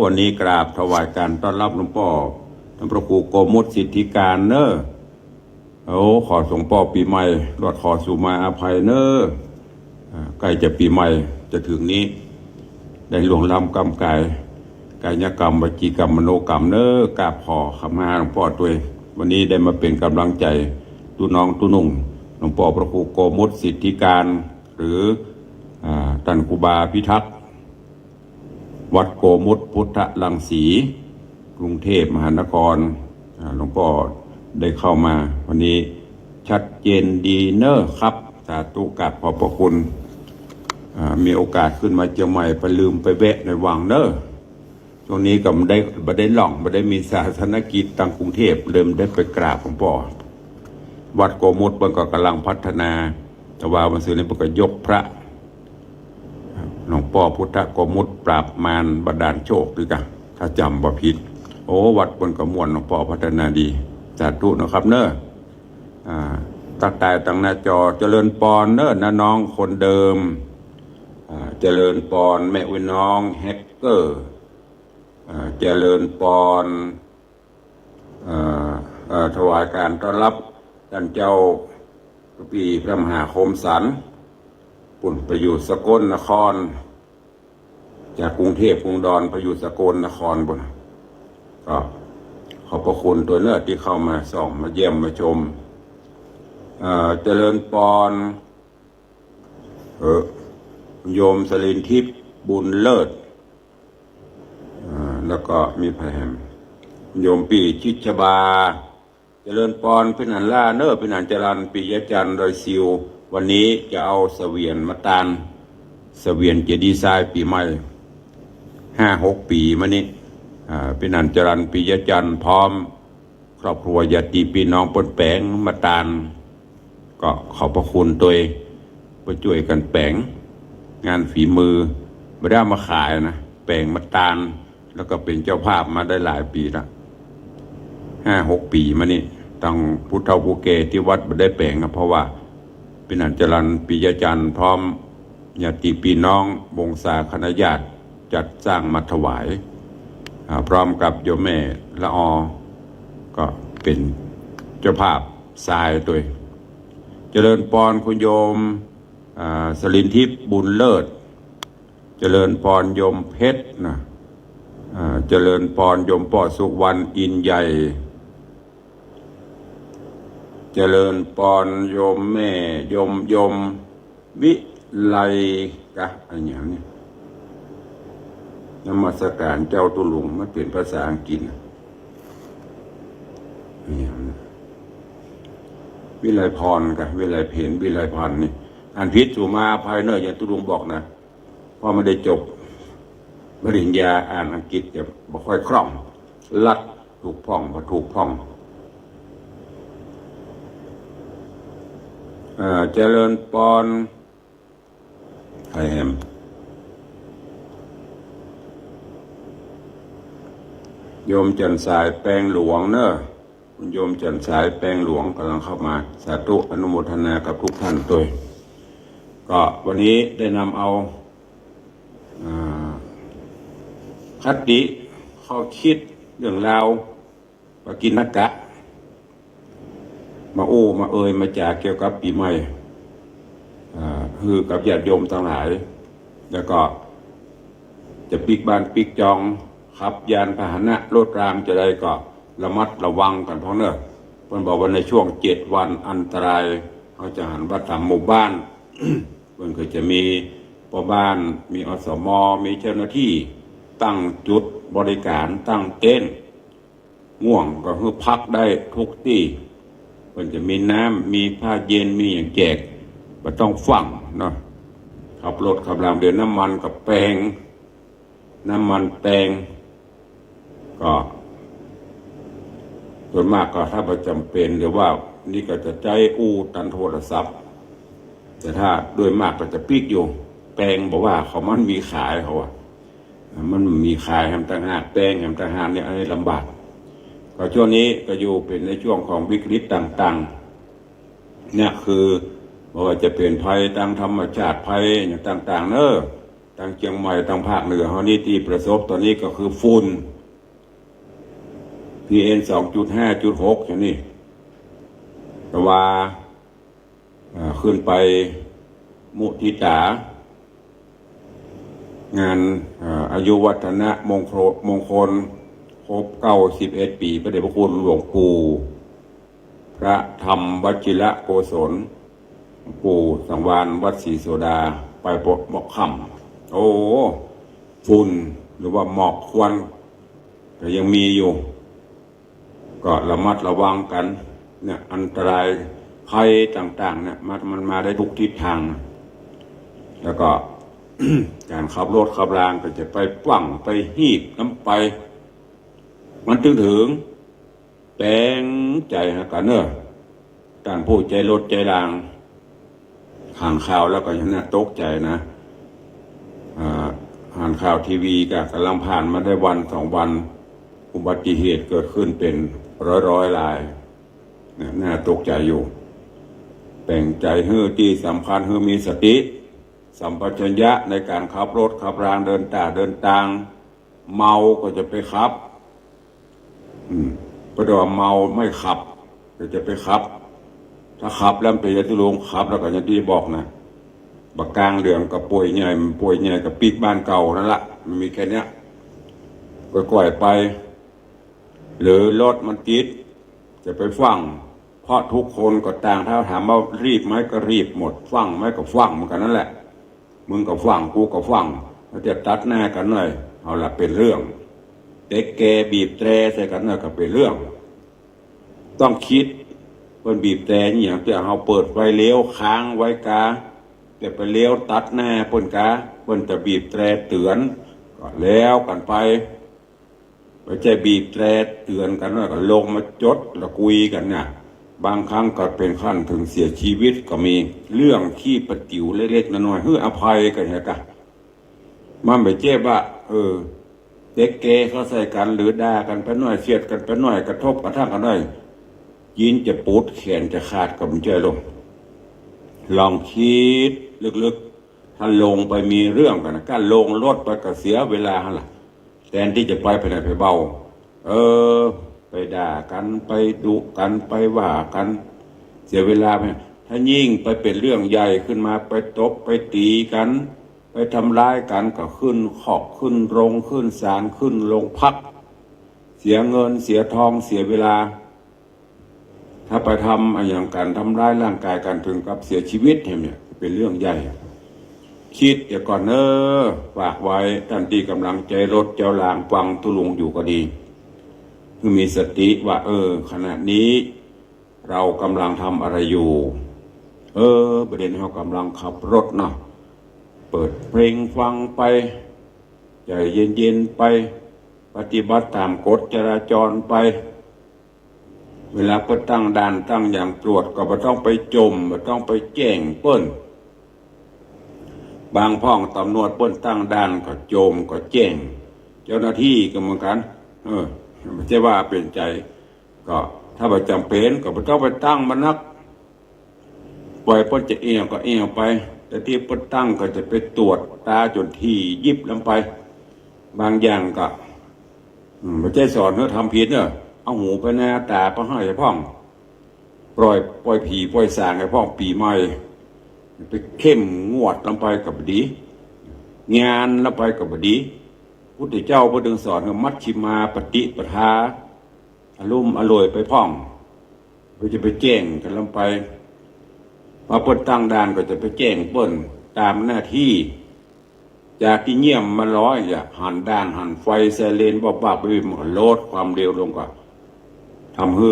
B: วันนี้กราบถวายการต้อนรับหลวงพ่อท่านพระครูโกมุตสิทธิการเนอะขอส่งพ่อปีใหม่รอดขอสู่มาอภัยเนอะใกล้จะปีใหม่จะถึงนี้ได้หลวงล้ำกรรมกายกายกรรมวจีกรรมมโนกรรมเนอะกราบขอขมาหลวงพ่อด้วยวันนี้ได้มาเป็นกำลังใจตุน้องตุนุ่งหลวงพ่อพระครูโกมุตสิทธิการหรือท่านครูบาพิทักษ์วัดโกมุตพุทธรังสีกรุงเทพมหานครหลวงพ่อได้เข้ามาวันนี้ชัดเจนดีเนอะครับสาธุกราบขอบพระคุณมีโอกาสขึ้นมาเชียงใหม่ไปลืมไปแวะในวังเนอะตรงนี้ก็ไม่ได้หล่องไม่ได้มีศาสนกิจต่างกรุงเทพเริ่มได้ไปกราบหลวงพ่อวัดโกมุตมันก็กำลังพัฒนาแต่ว่าวันศุกร์นี้มันก็ยกพระหลวงพ่อพุทธโกมุตปราบมารบันดาลโชคด้วยกันถ้าจำบ่ผิดวัดบนกระมวลหลวงพ่อพัฒนาดีสาธุนะครับเนอะตั้งแต่ตั้งหน้าจอเจริญปอนเนอะนะน้องคนเดิมเจริญปอนแม่วิน้องแฮกเกอร์เจริญปอนถวายการต้อนรับท่านเจ้าปีพระมหาคมสันปุ่นไปอยู่สกลนครจากกรุงเทพกรุงดอนไปอยู่สกลนครบนก็ขอบพระคุณตัวเนื้อที่เข้ามาส่องมาเยี่ยมมาชมเจริญปอนโยมสลินทิพย์บุญเลิศแล้วก็มีแพมโยมปีชิชบาเจริญปอนเป็นอันล่าเนอเป็นอันจรันปียจันทร์โดยซิววันนี้จะเอาเสวียนมาตานเสวียนจะดีไซน์ปีใหม่5-6 ปีมานี้เป็นอันจรันปียจันทร์พร้อมครอบครัวญาติพี่น้องปนแปลงมาตานก็ขอบพระคุณตัวไปช่วยกันแปลงงานฝีมือไม่ได้มาขายนะแปลงมาตานแล้วก็เป็นเจ้าภาพมาได้หลายปีละ5-6 ปีมานี่ตั้งพุทธภูเกที่วัดไม่ได้แปลงเพราะว่าเป็นอันจรันปียจันทร์พร้อมญาติพี่น้องวงศาคณะญาติจัดสร้างมาถวายพร้อมกับโยมแม่ละอก็เป็นเจ้าภาพทรายตัวเจริญปอนคุณโยมสลินทิพย์บุญเลิศเจริญพรโยมเพชรนะ เจริญพรโยมป่อสุวรรณอินใหญ่เจริญพรโยมแม่โยมวิไลกะอะไรอย่างนี้นมัสการเจ้าตุลุงมันเป็นภาษาอังกฤษวิไลพรกะวิไลเพนวิไลพันนี่อันพิษสุมาภายเนออย่างตุลุงบอกนะพอไม่ได้จบปริญญาอ่านอังกฤษจะบ่ค่อยคล่องลัดถูกพ่องพอถูกพ่องเจริญพรไทยแฮมโยมจันสายแปลงหลวงเนอะคุณโยมจันสายแปลงหลวงกำลังเข้ามาสาธุอนุโมทนากับทุกท่านตัวก็วันนี้ได้นำเอาคติข้อคิดเรื่องราวปกิณกะมามามาจากเกี่ยวกับปีใหม่คือกับญาติโยมทั้งหลายแล้วก็จะปิกบ้านปิกจองขับยานพาหนะรถรางจะได้ก็ระมัดระวังกันเพราะเนอะเพิ่นบอกว่าในช่วง7 วันอันตรายเขาจะหันวัดตามหมู่บ้าน เพิ่นก็จะมีพ่อบ้านมีอสมมีเจ้าหน้าที่ตั้งจุดบริการตั้งเต็นท์ง่วงก็คือพักได้ทุกที่มันจะมีน้ำมีผ้าเย็นมีอย่างแจกไม่ต้องฟังเนาะขับรถขับรางเดินน้ำมันกับแปลงน้ำมันแปลงก็ส่วนมากก็ถ้าประจำเป็นหรือว่านี่ก็จะใจตันโทรศัพท์แต่ถ้าโดยมากก็จะปิกอยู่แปลงบอกว่าเขามันมีขายเขาอะมันมีขายแฮมต่างหากแปลงแฮมต่างหากเนี่ยอันนี้ลำบากก็ช่วงนี้ก็อยู่เป็นในช่วงของวิกฤตต่างๆเนี่ยคือว่าจะเป็นภัยทางธรรมชาติภัยอย่างต่างๆเนอะทางเชียงใหม่ทางภาคเหนือเขานี่ที่ประสบตอนนี้ก็คือฝุ่น PM 2.5.6 อย่างนี้แต่ว่าขึ้นไปมุทิตางานอายุวัฒนะมงคลครบ91 ปีพระเดชพระคุณหลวงปู่พระธรรมวชิระโกศลปู่สังวานวัดศรีโสดาไปหมอกค่ำโอ้ฝุ่นหรือว่าหมอกควันแต่ยังมีอยู่ก็ระมัดระวังกันเนี่ยอันตรายภัยต่างๆเนี่ยมันมาได้ทุกทิศทางแล้วก็ การขับรถขับรางก็จะไปปั่งไปหีบน้ำไปมันถึงแปลงใจกันเนอะการพูดใจรถใจรางห่างข่าวแล้วก็ยังน่าตกใจนะห่างข่าวทีวีก็กำลังผ่านมาได้วัน2 วันอุบัติเหตุเกิดขึ้นเป็นร้อยรายน่าตกใจอยู่แปลงใจที่สำคัญมีสติสัมปชัญญะในการขับรถขับรางเดินทางเมาก็จะไปขับเพราะว่าเมาไม่ขับก็จะไปขับถ้าขับแล้วไปยันที่ลงขับแล้วก็อย่างที่บอกนะบักกลางเดืองกับป่วยใหญ่กับปีกบ้านเก่านั่นแหละมันมีแค่นี้ก่อยไปหรือรถมันติดจะไปฟังเพราะทุกคนก็ต่างถ้าถามว่ารีบไหมก็รีบหมดฟังไหมก็ฟังเหมือนกันนั่นแหละมึงก็ฟังกูก็ฟังเราจะตัดหน้ากันหน่อยเอาละเป็นเรื่องเด็กแกบีบแตรใส่กันหน่อยก็เป็นเรื่องต้องคิดคนบีบแตรนี่อย่างที่เราเปิดไฟเลี้ยวค้างไว้กาแต่ไปเลี้ยวตัดหน้าเปิ้นกาเปิ้นจะบีบแตรเตือนก็แล้วกันไปใจบีบแตรเตือนกันว่าก็ลงมาจดแล้วคุยกันเนี่ยบางครั้งก็เป็นขั้นถึงเสียชีวิตก็มีเรื่องขี้ประติ๋วเล็กๆน้อยๆอภัยกันเหรอกันมันไม่เจ็บว่าเด็กเกเขาใส่กันหรือด่ากันไปหน่อยเสียดกันไปหน่อยกระทบกระทั่งกันหน่อยยินจะปูดแขนจะขาดกับใจลงลองคิดลึกๆถ้าลงไปมีเรื่องกันนะก็ลงรถไปก็เสียเวลาล่ะแทนที่จะไปไหนไปเบาไปด่ากันไปดุกันไปว่ากันเสียเวลาไปถ้ายิ่งไปเป็นเรื่องใหญ่ขึ้นมาไปตบไปตีกัน ไปทำร้ายกันก็ขึ้นขอบขึ้นโรงขึ้นศาลขึ้นโรงพักเสียเงินเสียทองเสียเวลาถ้าไปทำอย่างการทำร้ายร่างกายกันถึงกับเสียชีวิตเนี่ยเป็นเรื่องใหญ่คิดเดี๋ยวก่อนฝากไว้ท่านที่กำลังใจรถเจ้าลางฟังตุลุงอยู่ก็ดีคือมีสติว่าขณะนี้เรากำลังทำอะไรอยู่ประเด็นเรากำลังขับรถเนาะเปิดเพลงฟังไปใจเย็นๆไปปฏิบัติตามกฎจราจรไปเวลาก็ตั้งด่านตั้งอย่างตรวจก็ไม่ต้องไปจมไม่ต้องไปแจ้งเปิ้นบางพ้องตำรวจเปิ้นตั้งด่านก็โจมก็แจ้งเจ้าหน้าที่ก็เหมือนกันไม่ใช่ว่าเป็นใจก็ถ้าประจำเป็นก็ไม่ต้องไปตั้งมันนักปล่อยเปิ้นจะเอียงก็เอียงไปแต่ที่เปิ้นตั้งก็จะไปตรวจตาจนที่ยิบลงไปบางอย่างก็ไม่ใช่สอนเนื้อทำผิดเอาหูไปหน้าตาไปให้พ่องปล่อยผีปล่อยสางให้พ่องปีใหม่ไปเข้มงวดลงไปกับบดีงานลงไปกับบดีพุทธเจ้าพระดึงสอนมัชชิมาปฏิปทาอารมณ์อร่อยไปพ่องเพื่อจะไปแจ้งกันลงไปพอเปิ้นตั้งด่านก็จะไปแจ้งเปิ้นตามหน้าที่จากที่เงี่ยมมาร้อยหันด่านหันไฟไซเรนบ้าๆไปมันลดความเร็วลงก็ทำให้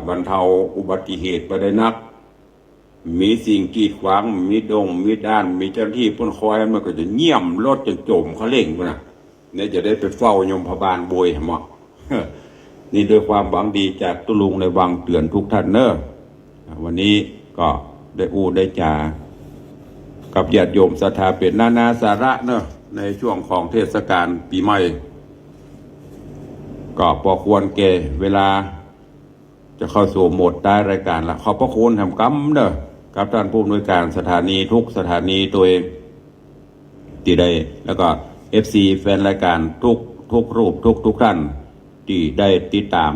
B: บรรเทาอุบัติเหตุไปได้นักมีสิ่งกีดขวางมีดงมีด้านมีเจ้าหน้าที่พ่นคอยมันก็จะเงี่ยมรถจนจมเขาเร่งนะเนี่ยจะได้ไปเฝ้ายมพบาลบวยหมอนี่ด้วยความหวังดีจากตุลุงในวังเตือนทุกท่านวันนี้ก็ได้ได้จากับญาติโยมศรัทธาเป็นนาสาระในช่วงของเทศกาลปีใหม่ก็พอควรแก่เวลาจะเข้าสู่โหมดได้รายการละขอบพระคุณทำกำกับท่านผู้อำนวยการสถานีทุกสถานีตัวเองที่ได้แล้วก็ FC แฟนรายการทุกรูปทุกท่านที่ได้ติดตาม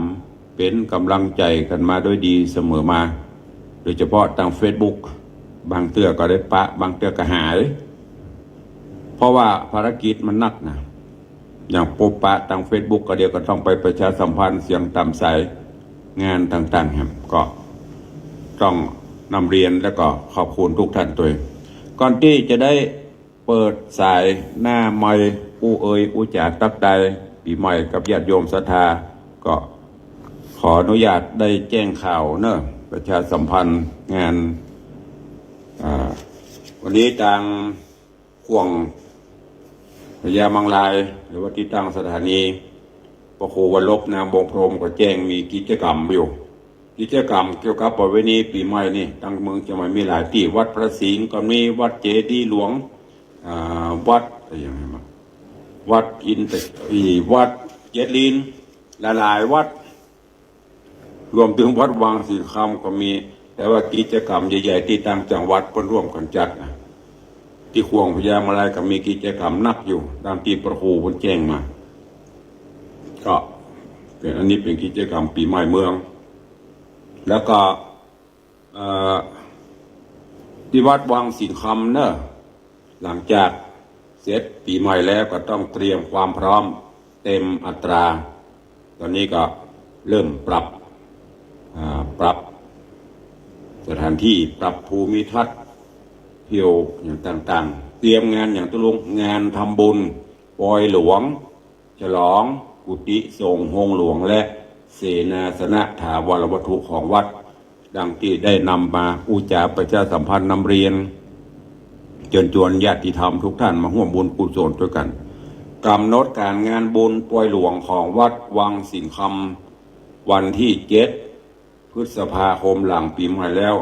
B: เป็นกำลังใจกันมาด้วยดีเสมอมาโดยเฉพาะทาง Facebook บางเตื้อก็ได้ปะบางเตื้อก็หายเพราะว่าภารกิจมันนักนะอย่างปปะทาง Facebook ก็เดียวก็ต้องไปประชาสัมพันธ์เสียงตามสายงานต่างๆครับก็ต้องนำเรียนแล้วก็ขอบคุณทุกท่านตัวเองก่อนที่จะได้เปิดสายหน้าไมค์อุจาตักใดปีใหม่กับญาติโยมศรัทธาก็ขออนุญาตได้แจ้งข่าวประชาสัมพันธ์งานวันนี้ทางข่วงพญามังลายหรือว่าที่ตั้งสถานีพระครูวรบนามบงพรหมก็แจ้งมีกิจกรรมอยู่กิจกรรมเกี่ยวกับประเพณีปีใหม่นี่ตั้งเมืองเชียงใหม่มีหลายที่วัดพระสิงห์ก็มีวัดเจดีย์หลวงวัดอะไรอย่างเงี้ยวัดอินทร์วัดเจดีย์หลายวัดรวมถึงวัดวังสีคำก็มีแต่ว่ากิจกรรมใหญ่ๆที่ต่างจังหวัดเพิ่นร่วมกันจัดที่ข่วงพญามังลายก็มีกิจกรรมนักอยู่ตามที่พระครูเพิ่นแจ้งมาก็เป็นอันนี้เป็นกิจกรรมปีใหม่เมืองแล้วก็ที่วัดวังสิงห์คำหลังจากเสร็จปีใหม่แล้วก็ต้องเตรียมความพร้อมเต็มอัตราตอนนี้ก็เริ่มปรับสถานที่ปรับภูมิทัศน์เที่ยวอย่างต่างๆเตรียมงานอย่างตุลุงงานทำบุญปอยหลวงฉลองกุฏิทรงโฮงหลวงและเสนาสนะถาวรวัตถุของวัดดังที่ได้นำมาอุจาประชาสัมพันธ์นำเรียนเชิญชวนญาติธรรมทุกท่านมาร่วมบุญกุศลด้วยกันกำหนดการงานบุญปอยหลวงของวัดวังสิงห์คำวันที่7 พฤษภาคมหลังปีใหม่แล้ว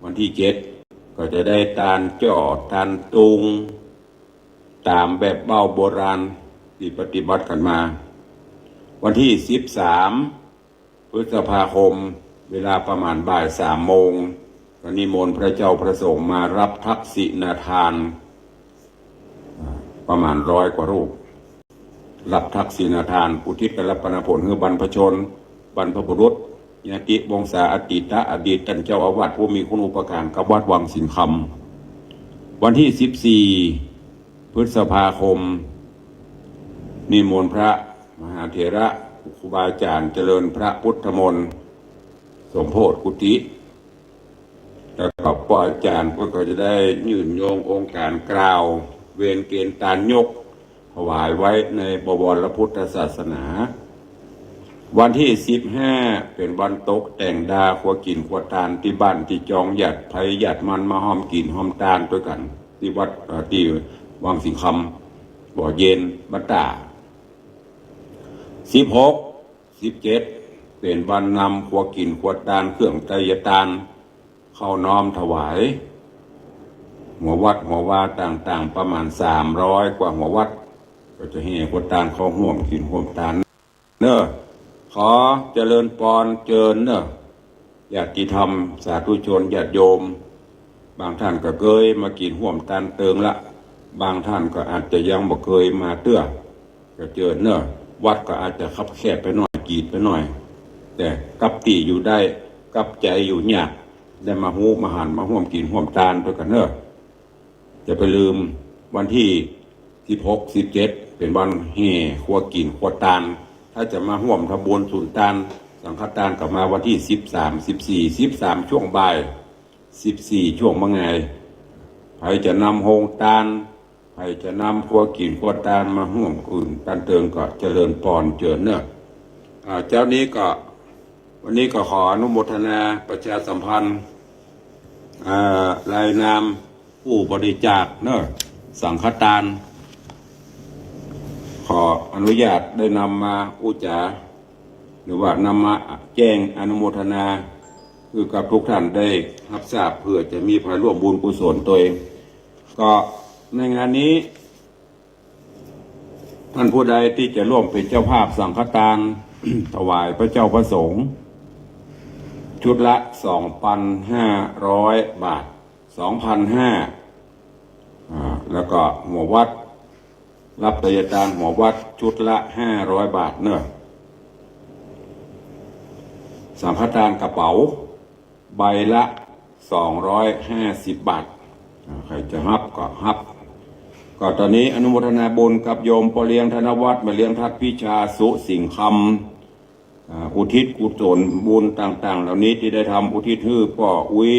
B: วันที่7ก็จะได้ตานจอดตานตุงตามแบบเบ้าโบราณที่ปฏิบัติกันมาวันที่13 พฤษภาคมเวลาประมาณบ่าย3 โมงก็นิมนต์พระเจ้าพระสงฆ์มารับทักษิณทานประมาณ100 กว่ารูปรับทักษิณทานอุทิศรับปนผลให้บรรพชนบรรพบุรุษญาติวงศาอดีตท่านเจ้าอาวาสผู้มีคุณูปการกับวัดวังสิงห์คำวันที่14 พฤษภาคมนิมนต์พระมหาเถระครูบาอาจารย์เจริญพระพุทธมนต์สมโพธิกุฏิแล้วก็พระอาจารย์ก็จะได้ยื่นโยงองค์การกล่าวเวรเกณฑ์การยกถวายไว้ในบวรพุทธศาสนาวันที่15เป็นวันตกแต่งดาขัวกินขัวตาลที่บ้านที่จองหยัดไผหยัดมันมาหอมกินหอมตาลด้วยกันที่วัดที่วังสิงคำบ่อเย็นบัตตา16 17เป็นวันนำขัวกินขัวตาลเครื่องไตรยตาลเข้าน้อมถวายหัววัดหัวว่าต่างๆประมาณ300กว่าหัววัดก็จะให้ขัวตาลเข้าห่วมกินห่วมตาลเนอะขอเจริญพรเจิญเนอะญาติธรรมสาธุชนญาติโยมบางท่านก็เคยมากินห่วมตาลเติงละบางท่านก็อาจจะยังบ่เคยมาเตื้อก็เจิญเนอะวัดก็อาจจะคับแคบไปหน่อยกีดไปหน่อยแต่กับตีอยู่ได้กับใจอยู่ยากได้มาหูมาหันมาห่วมกินห่วมตาลด้วยกันเนอะจะไปลืมวันที่16 17เป็นวันแห่ขัวกินขัวตาลถ้าจะมาห่วมทบุญสุนตานสังฆทานกลับมาวันที่13 ช่วงบ่าย14ช่วงมะไงใครจะนำโฮงตาลใครจะนำขัวกินขัวตาลมาห่วมอื่นตันเติงก็เจริญพรเจิญเนอะเจ้านี้ก็วันนี้ก็ขออนุโมทนาประชาสัมพันธ์รายนามผู้บริจาคเนอะสังฆทานขออนุญาตได้นำมาอุจาหรือว่านำมาแจ้งอนุโมทนาคือกับทุกท่านได้รับทราบเพื่อจะมีพระร่วมบุญกุศลตัวเองก็ในงานนี้ท่านผู้ใดที่จะร่วมเป็นเจ้าภาพสังฆทาน ถวายพระเจ้าพระสงฆ์ชุดละ 2,500 บาท 2,500แล้วก็หัววัดรับไตรยตาลหัววัดชุดละ500 บาทเนอะสังฆทานกระเป๋าใบละ250 บาทใครจะฮับก็ฮับก็ตอนนี้อนุโมทนาบุญกับโยมปอเลี้ยงธนวัฒน์มาเลี้ยงทัดพิชาสุสิงห์คำอุทิศกุศลบุญต่างๆเหล่านี้ที่ได้ทำอุทิศให้พ่ออุ้ย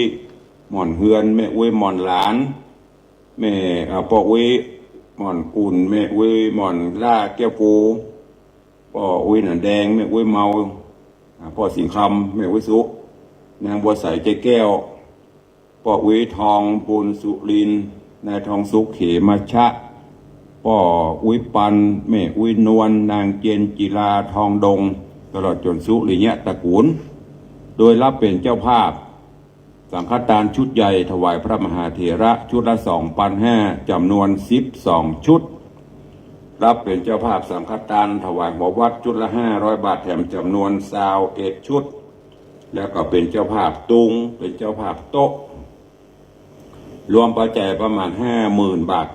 B: หม่อนเฮือนแม่อุ้ยหม่อนหลานแม่พ่ออุ้ยหม่อนอุ่นแม่อุ้ยหม่อนล่าแก้วปูพ่ออุ้ยหนันแดงแม่อุ้ยเมาพ่อสิงห์คำแม่อุ้ยสุนางบัวใสใจแก้วพ่ออุ้ยทองบุญสุรินนายทองสุขเขมาชะพ่ออุ้ยปันแม่อุ้ยนวลนางเจนจิลาทองดงตลอดจนสุริยะตระกูลโดยรับเป็นเจ้าภาพสังฆทานชุดใหญ่ถวายพระมหาเถระชุดละ 2,500 จำนวน12 ชุดรับเป็นเจ้าภาพสังฆทานถวายหัววัดชุดละ500 บาทแถมจำนวน21 ชุดแล้วก็เป็นเจ้าภาพตุงเป็นเจ้าภาพโต๊ะรวมปัจจัยประมาณ 50,000 บาท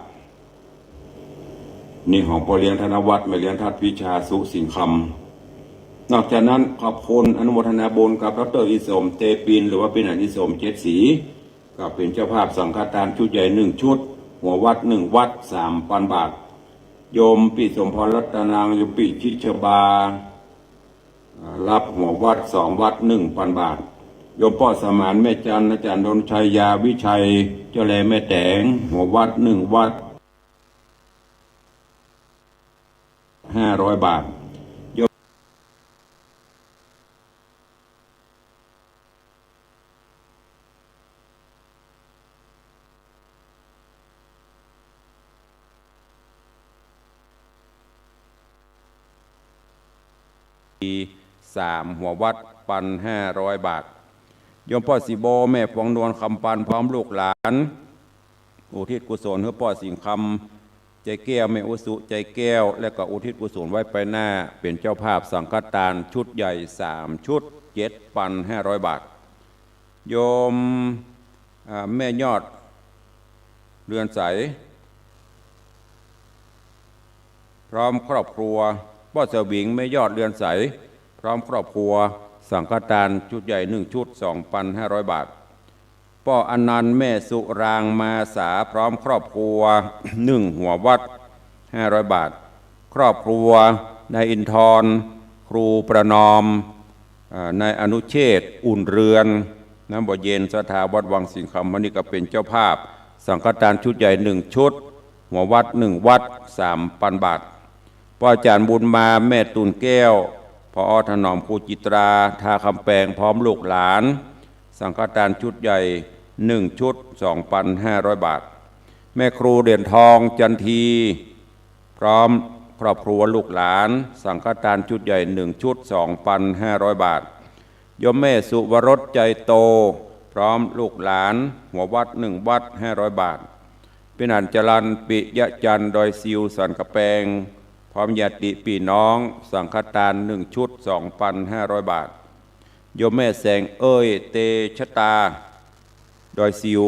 B: นี่ของปอเลี้ยงธนวัฒน์มาเลี้ยงทัดวิชาสุสิงห์คำนอกจากนั้นขอบคุณอนุโมทนาบุญกับดร.อิสมเตปินหรือว่าเป็นอิสมเจ็ดศรีก็เป็นเจ้าภาพสังฆทานชุดใหญ่1 ชุดหัววัด1 วัด 3,000 บาทโยมปิสมพรรัตนางโยมปิชิชบารับหัววัด2 วัด 1,000 บาทโยมพ่อสมานแม่จันอาจารย์ดลชัยยาวิชัยเจ้าแลแม่แตงหัววัด1 วัด 500 บาท3 หัววัดปัน500 บาทโยมพ่อสีโบแม่ฟองนวลคำปันพร้อมลูกหลานอุทิศกุศลให้พ่อสิงห์คำใจแก้วแม่อุสุใจแก้วและก็อุทิศกุศลไว้ไปหน้าเป็นเจ้าภาพสังฆทานชุดใหญ่3 ชุด 7,500 บาทโยมแม่ยอดเรือนใสพร้อมครอบครัวพ่อสวิงแม่ยอดเรือนใสพร้อมครอบครัวสังฆทานชุดใหญ่1 ชุด 2,500 บาท พ่ออนันต์แม่สุรางมาสาพร้อมครอบครัว 1 หัววัด500 บาท ครอบครัวนายอินทร์ครูประนอมนายอนุเชษฐ์อุ่นเรือนน้ำบ่อเย็นสถาวัดวังสิงห์คำวันนี้ก็เป็นเจ้าภาพสังฆทานชุดใหญ่1 ชุดหัววัด1 วัด 3,000 บาทพ่ออาจารย์บุญมาแม่ตุนแก้วพอถนอมครูจิตราทาคำแปลงพร้อมลูกหลานสังฆทานชุดใหญ่1 ชุด 2,500 บาทแม่ครูเด่นทองจันทีพร้อมครอบครัวลูกหลานสังฆทานชุดใหญ่1 ชุด 2,500 บาทโยมแม่สุวรสใจโตพร้อมลูกหลานหัววัด1 วัด500 บาทพี่นันจรันปิยะจันดอยซิวสันกระแปงพร้อมญาติพี่น้องสังฆทาน1 ชุด 2,500 บาทโยมแม่แสงเอ้ยเตชะตาดอยซิว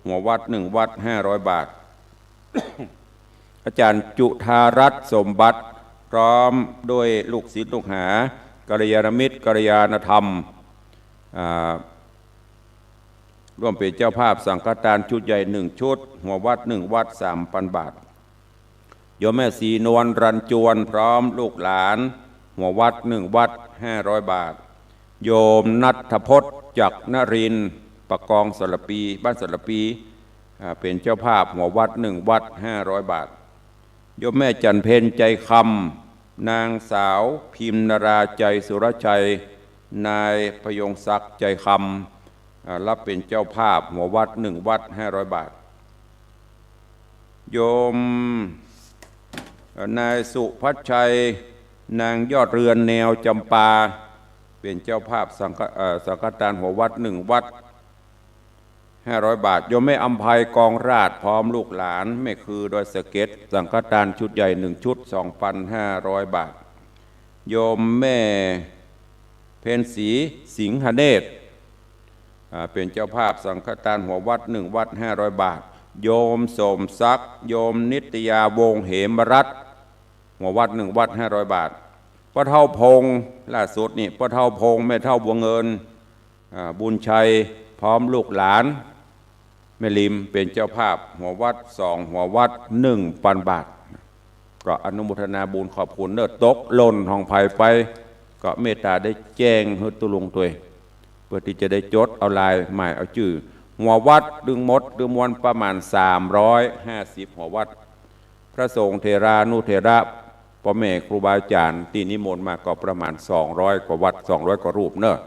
B: หัววัด1 วัด500 บาท อาจารย์จุธารัตน์สมบัติพร้อมด้วยลูกศิษย์ลูกหากัลยาณมิตรกัลยาณธรรมร่วมเป็นเจ้าภาพสังฆทานชุดใหญ่1 ชุดหัววัด1 วัด 3,000 บาทโยมแม่ศรีนวลรันจวนพร้อมลูกหลานหัววัด1 วัด500 บาทโยมนัทพจน์จักรนรินทร์ประกองสระปีบ้านสระปีเป็นเจ้าภาพหัววัด1 วัด500 บาทโยมแม่จันเพ็ญใจคำนางสาวพิมนราใจสุรชัยนายพยงศักดิ์ใจคำรับเป็นเจ้าภาพหัววัด1 วัด500 บาทโยมนายสุพัชชัยนางยอดเรือนแนวจำปาเป็นเจ้าภาพสังฆทานหัววัด1 วัด500 บาทโยมแม่อัมภัยกองราชพร้อมลูกหลานแม่คือโดยสเก็ตสังฆทานชุดใหญ่1 ชุด 2,500 บาทโยมแม่เพ็ญศรีสิงหเนตรเป็นเจ้าภาพสังฆทานหัววัด1 วัด500 บาทโยมสมศักดิ์โยมนิตยาวงศ์เหมรัตน์หัววัด1 วัด500 บาทพ่อเฒ่าพงษ์ล่าสุดนี่พ่อเฒ่าพงษ์แม่เฒ่าบัวเงินบุญชัยพร้อมลูกหลานแม่ลิมเป็นเจ้าภาพหัววัด2 หัววัด 1,000 บาทก็อนุโมทนาบุญขอบคุณเนิดตกหล่นห้องไผ่ไปก็เมตตาได้แจ้งให้ตุลงตัวเพื่อที่จะได้จดเอาลายหมายเอาชื่อหัววัดดึงมดดึงมวลประมาณ350หัววัดพระสงฆ์เทรานุเทระพ่อแม่ครูบาอาจารย์ที่นิมนต์มาก็ประมาณ200 กว่าวัด200 กว่ารูปเนอะ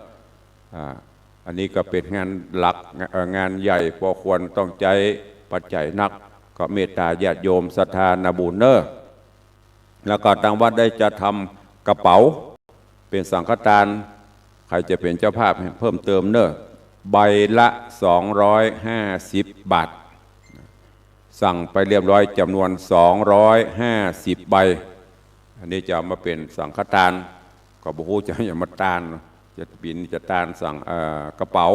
B: อันนี้ก็เป็นงานหลักงานใหญ่พอควรต้องใจปัจจัยนักก็เมตตาญาติโยมศรัทธานาบุญเนอะแล้วก็ทางวัดได้จะทำกระเป๋าเป็นสังฆทานใครจะเป็นเจ้าภาพเพิ่มเติมเนอะใบละ250 บาทสั่งไปเรียบร้อยจำนวน250 ใบอันนี้จะมาเป็นสังฆทานก็บอกว่าจะอย่ามาทานจะบินจะทานสั่งกระเป๋า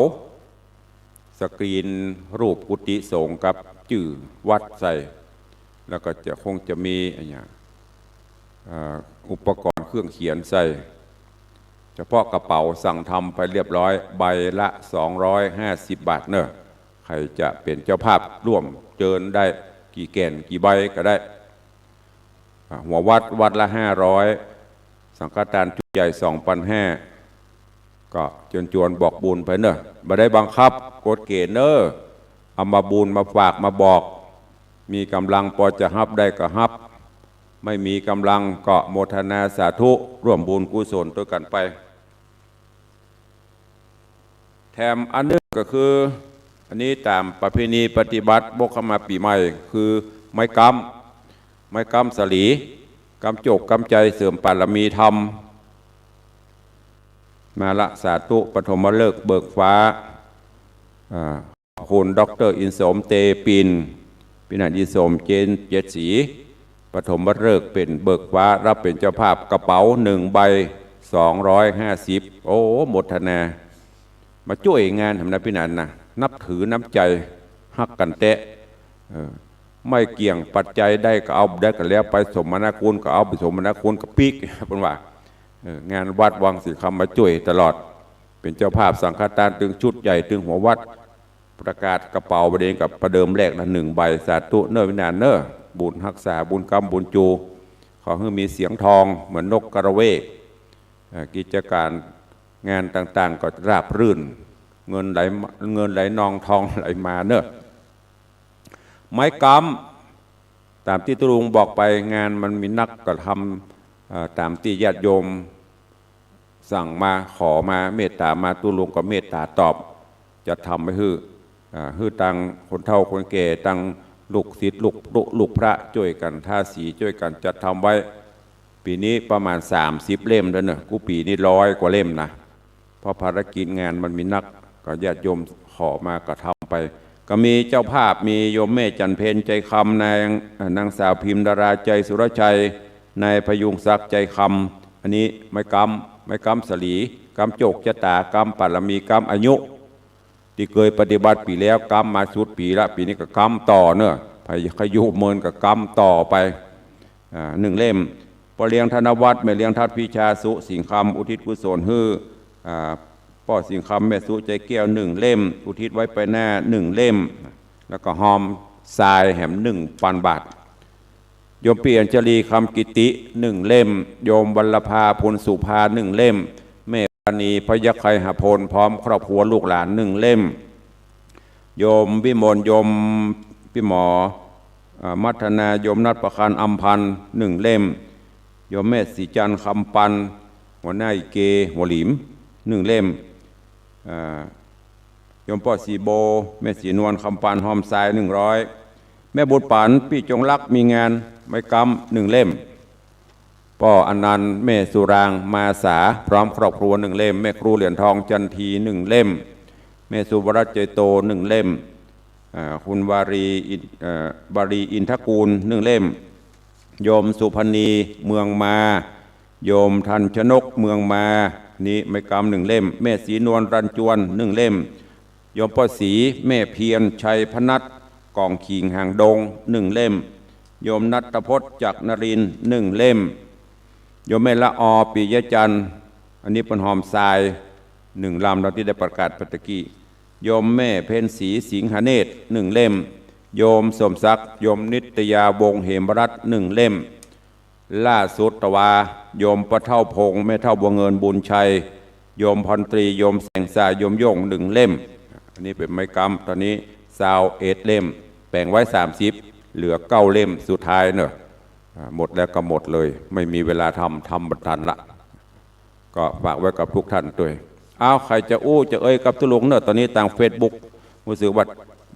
B: สกรีนรูปกุฏิสงฆ์กับชื่อวัดใส่แล้วก็จะคงจะมีอุปกรณ์เครื่องเขียนใส่เฉพาะกระเป๋าสั่งทำไปเรียบร้อยใบละ250 บาทเนอะใครจะเป็นเจ้าภาพร่วมเจิญได้กี่แก่นกี่ใบก็ได้หัววัดวัดละ500สังฆทานชุดใหญ่ 2,500ก็จวนบอกบุญไปเนอะมาได้บังคับกฎเกณฑ์เนอะเอามาบุญมาฝากมาบอกมีกำลังพอจะฮับได้ก็ฮับไม่มีกำลังก็โมทนาสาธุร่วมบุญกุศลด้วยกันไปแถมอันนึงก็คืออันนี้ตามประเพณีปฏิบัติบกเข้ามาปีใหม่คือไม้กำสลีกำจกกำใจเสริมปารมีธรรมมาละสาธุปฐมฤกษ์เบิกฟ้าคุณดร.อินสมเตปินพินันอินสมเจนเจ็ดสีปฐมฤกษ์เป็นเบิกฟ้ารับเป็นเจ้าภาพกระเป๋า1 ใบ250โอ้หมดธนามาช่วยงานทำนะพี่นันนะนับถือน้ำใจฮักกันแตะไม่เกี่ยงปัจจัยได้ก็เอาได้กันแล้วไปสมนาคุณก็เอาไปสมนาคุณก็ปีกเป็นว่างานวัดวังสีคำมาช่วยตลอดเป็นเจ้าภาพสังฆทานถึงชุดใหญ่ถึงหัววัด ประกาศกระเป๋าประเด็นกับประเดิมแรกนะ1 ใบสาธุเนอวินานเนอบุญรักษาบุญกรรมบุญจูขอให้มีเสียงทองเหมือนนกกระเวกกิจการงานต่างๆก็ราบรื่นเงินไหลนองทองไหลมาเนอะไม้กำตามที่ตุลุงบอกไปงานมันมีนักกระทำตามที่ญาติโยมสั่งมาขอมาเมตตามาตุลุงก็เมตตาตอบจะทำไปฮือตังคนเฒ่าคนแก่ตังลูกศิษย์ลูกพระช่วยกันท่าสีช่วยกันจัดทำไว้ปีนี้ประมาณ30 เล่มแล้วเนอะกูปีนี้100 กว่าเล่มนะเพราะภารกิจงานมันมีนักก็ญาติโยมขอมาก็ทำไปก็มีเจ้าภาพมีโยมแม่จันเพญใจคำนางสาวพิมพ์ดาราใจสุรชัยนายพยุงศักดิ์ใจคำอันนี้ไม้กำสลีกำโจกจตากำปารมีกำอายุที่เคยปฏิบัติปีแล้วกำมาชุดปีละปีนี้ก็กำต่อเนอะพยุเมินกับกำต่อไป1 เล่มพ่อเลี้ยงธนวัฒน์แม่เลี้ยงทัดพิชาสุสิงคำอุทิศกุศลฮือพ่อสิงคำแม่สุใจแก้ว1 เล่มอุทิศไว้ไปหน้า1 เล่มแล้วก็หอมทรายแหม1,000 บาทโยมเปลี่ยนจรีคำกิติ1 เล่มโยมวัลภาพลสุภา1 เล่มแม่ปานีพยัคไคหพลพร้อมครอบครัวลูกหลาน1 เล่มโยมวิมลโยมพี่หมอมัทนาโยมนัดประคันอัมพันธ์1 เล่มโยมแม่สีจันทร์คำปันหัวหน้าอิเกหัวหลิม1 เล่มโยมพ่อสีโบแม่สีนวลคำปันหอมทราย100แม่บุตรปันพี่จงรักมีงานไม้กำ1 เล่มพ่ออนันต์แม่สุรางมาสาพร้อมครอบครัว1 เล่มแม่ครูเหรียญทองจันที1 เล่มแม่สุวรัตน์ใจโต1 เล่มคุณวารีอินทกูล1 เล่มโยมสุพณีเมืองมาโยมทันชนกเมืองมานี้ไม้กำ1 เล่มแม่ศรีนวลรันจวน1 เล่มโยมพ่อศรีแม่เพียรชัยพนัทกองขิงหางดง1 เล่มโยมนัตพจน์จักรนรินทร์1 เล่มโยมแม่ละอปิยจันทร์อันนี้เป็นหอมทราย1 ลำเราที่ได้ประกาศปัตตกี้โยมแม่เพ็ญศรีสิงหเนตร1 เล่มโยมสมศักดิ์โยมนิตยาวงศ์เหมรัตน์1 เล่มล่าสุดตวาโยมปะเท่าพงแม่เท่าบัวเงินบุญชัยโยมพรตรีโยมแสงสายโยมย่ง1 เล่มอันนี้เป็นไม้กำตอนนี้21 เล่มแบ่งไว้30เหลือ9 เล่มสุดท้ายเนอะหมดแล้วก็หมดเลยไม่มีเวลาทำบัตรทันละก็ฝากไว้กับทุกท่านด้วยใครจะจะเอ่ยกับตุลุงเนอะตอนนี้ทาง Facebook รู้สึกว่า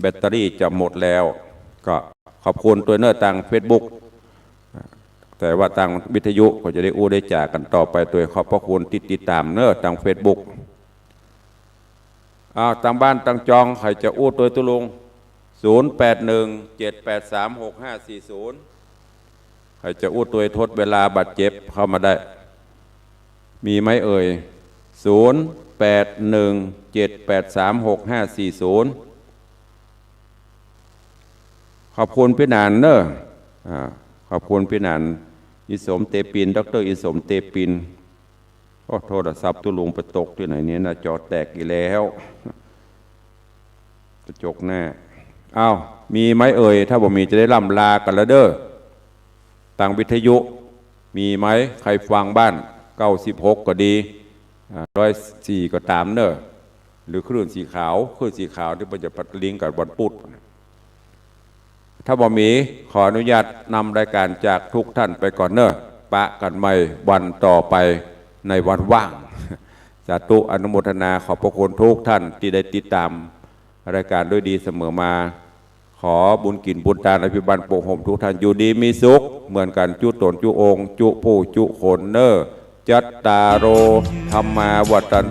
B: แบตเตอรี่จะหมดแล้วก็ขอบคุณตัวเนอะทาง Facebook แต่ว่าทางวิทยุก็จะได้ได้จากกันต่อไปตัวขอบพระคุณติดตามเนอะทาง Facebook ทางบ้านทางจองใครจะตัวตุลุง0817836540ใครจะตัวทดเวลาบาดเจ็บเข้ามาได้มีไหมเอ่ย0817836540ขอบคุณพี่นานเนอะขอบคุณพี่นานอิสมเตปินดรอิสมเตปินโทรศัพท์ตุลุงไปตกที่ไหนเนี่ยนะจอแตกอีกแล้วกระจกหน้ามีไหมเอ่ยถ้าบ่มีจะได้ล่ำลากันแล้วเด้อต่างวิทยุมีไหมใครฟังบ้าน96ก็ดี104ก็ตามเนอะหรือคลื่นสีขาวที่มันจะปัดลิงก์กับบอลปุดถ้าบ่มีขออนุญาตนำรายการจากทุกท่านไปก่อนเนอะปะกันใหม่วันต่อไปในวันว่างสาธุอนุโมทนาขอบพระคุณทุกท่านที่ได้ติดตามรายการด้วยดีเสมอมาขอบุญกินบุญทานอภิบาลโปรโหมทุกท่านอยู่ดีมีสุขเหมือนกันจุตนจุองค์จุผู้จุคนเนอจัตตาโรธรรมาวัฏัน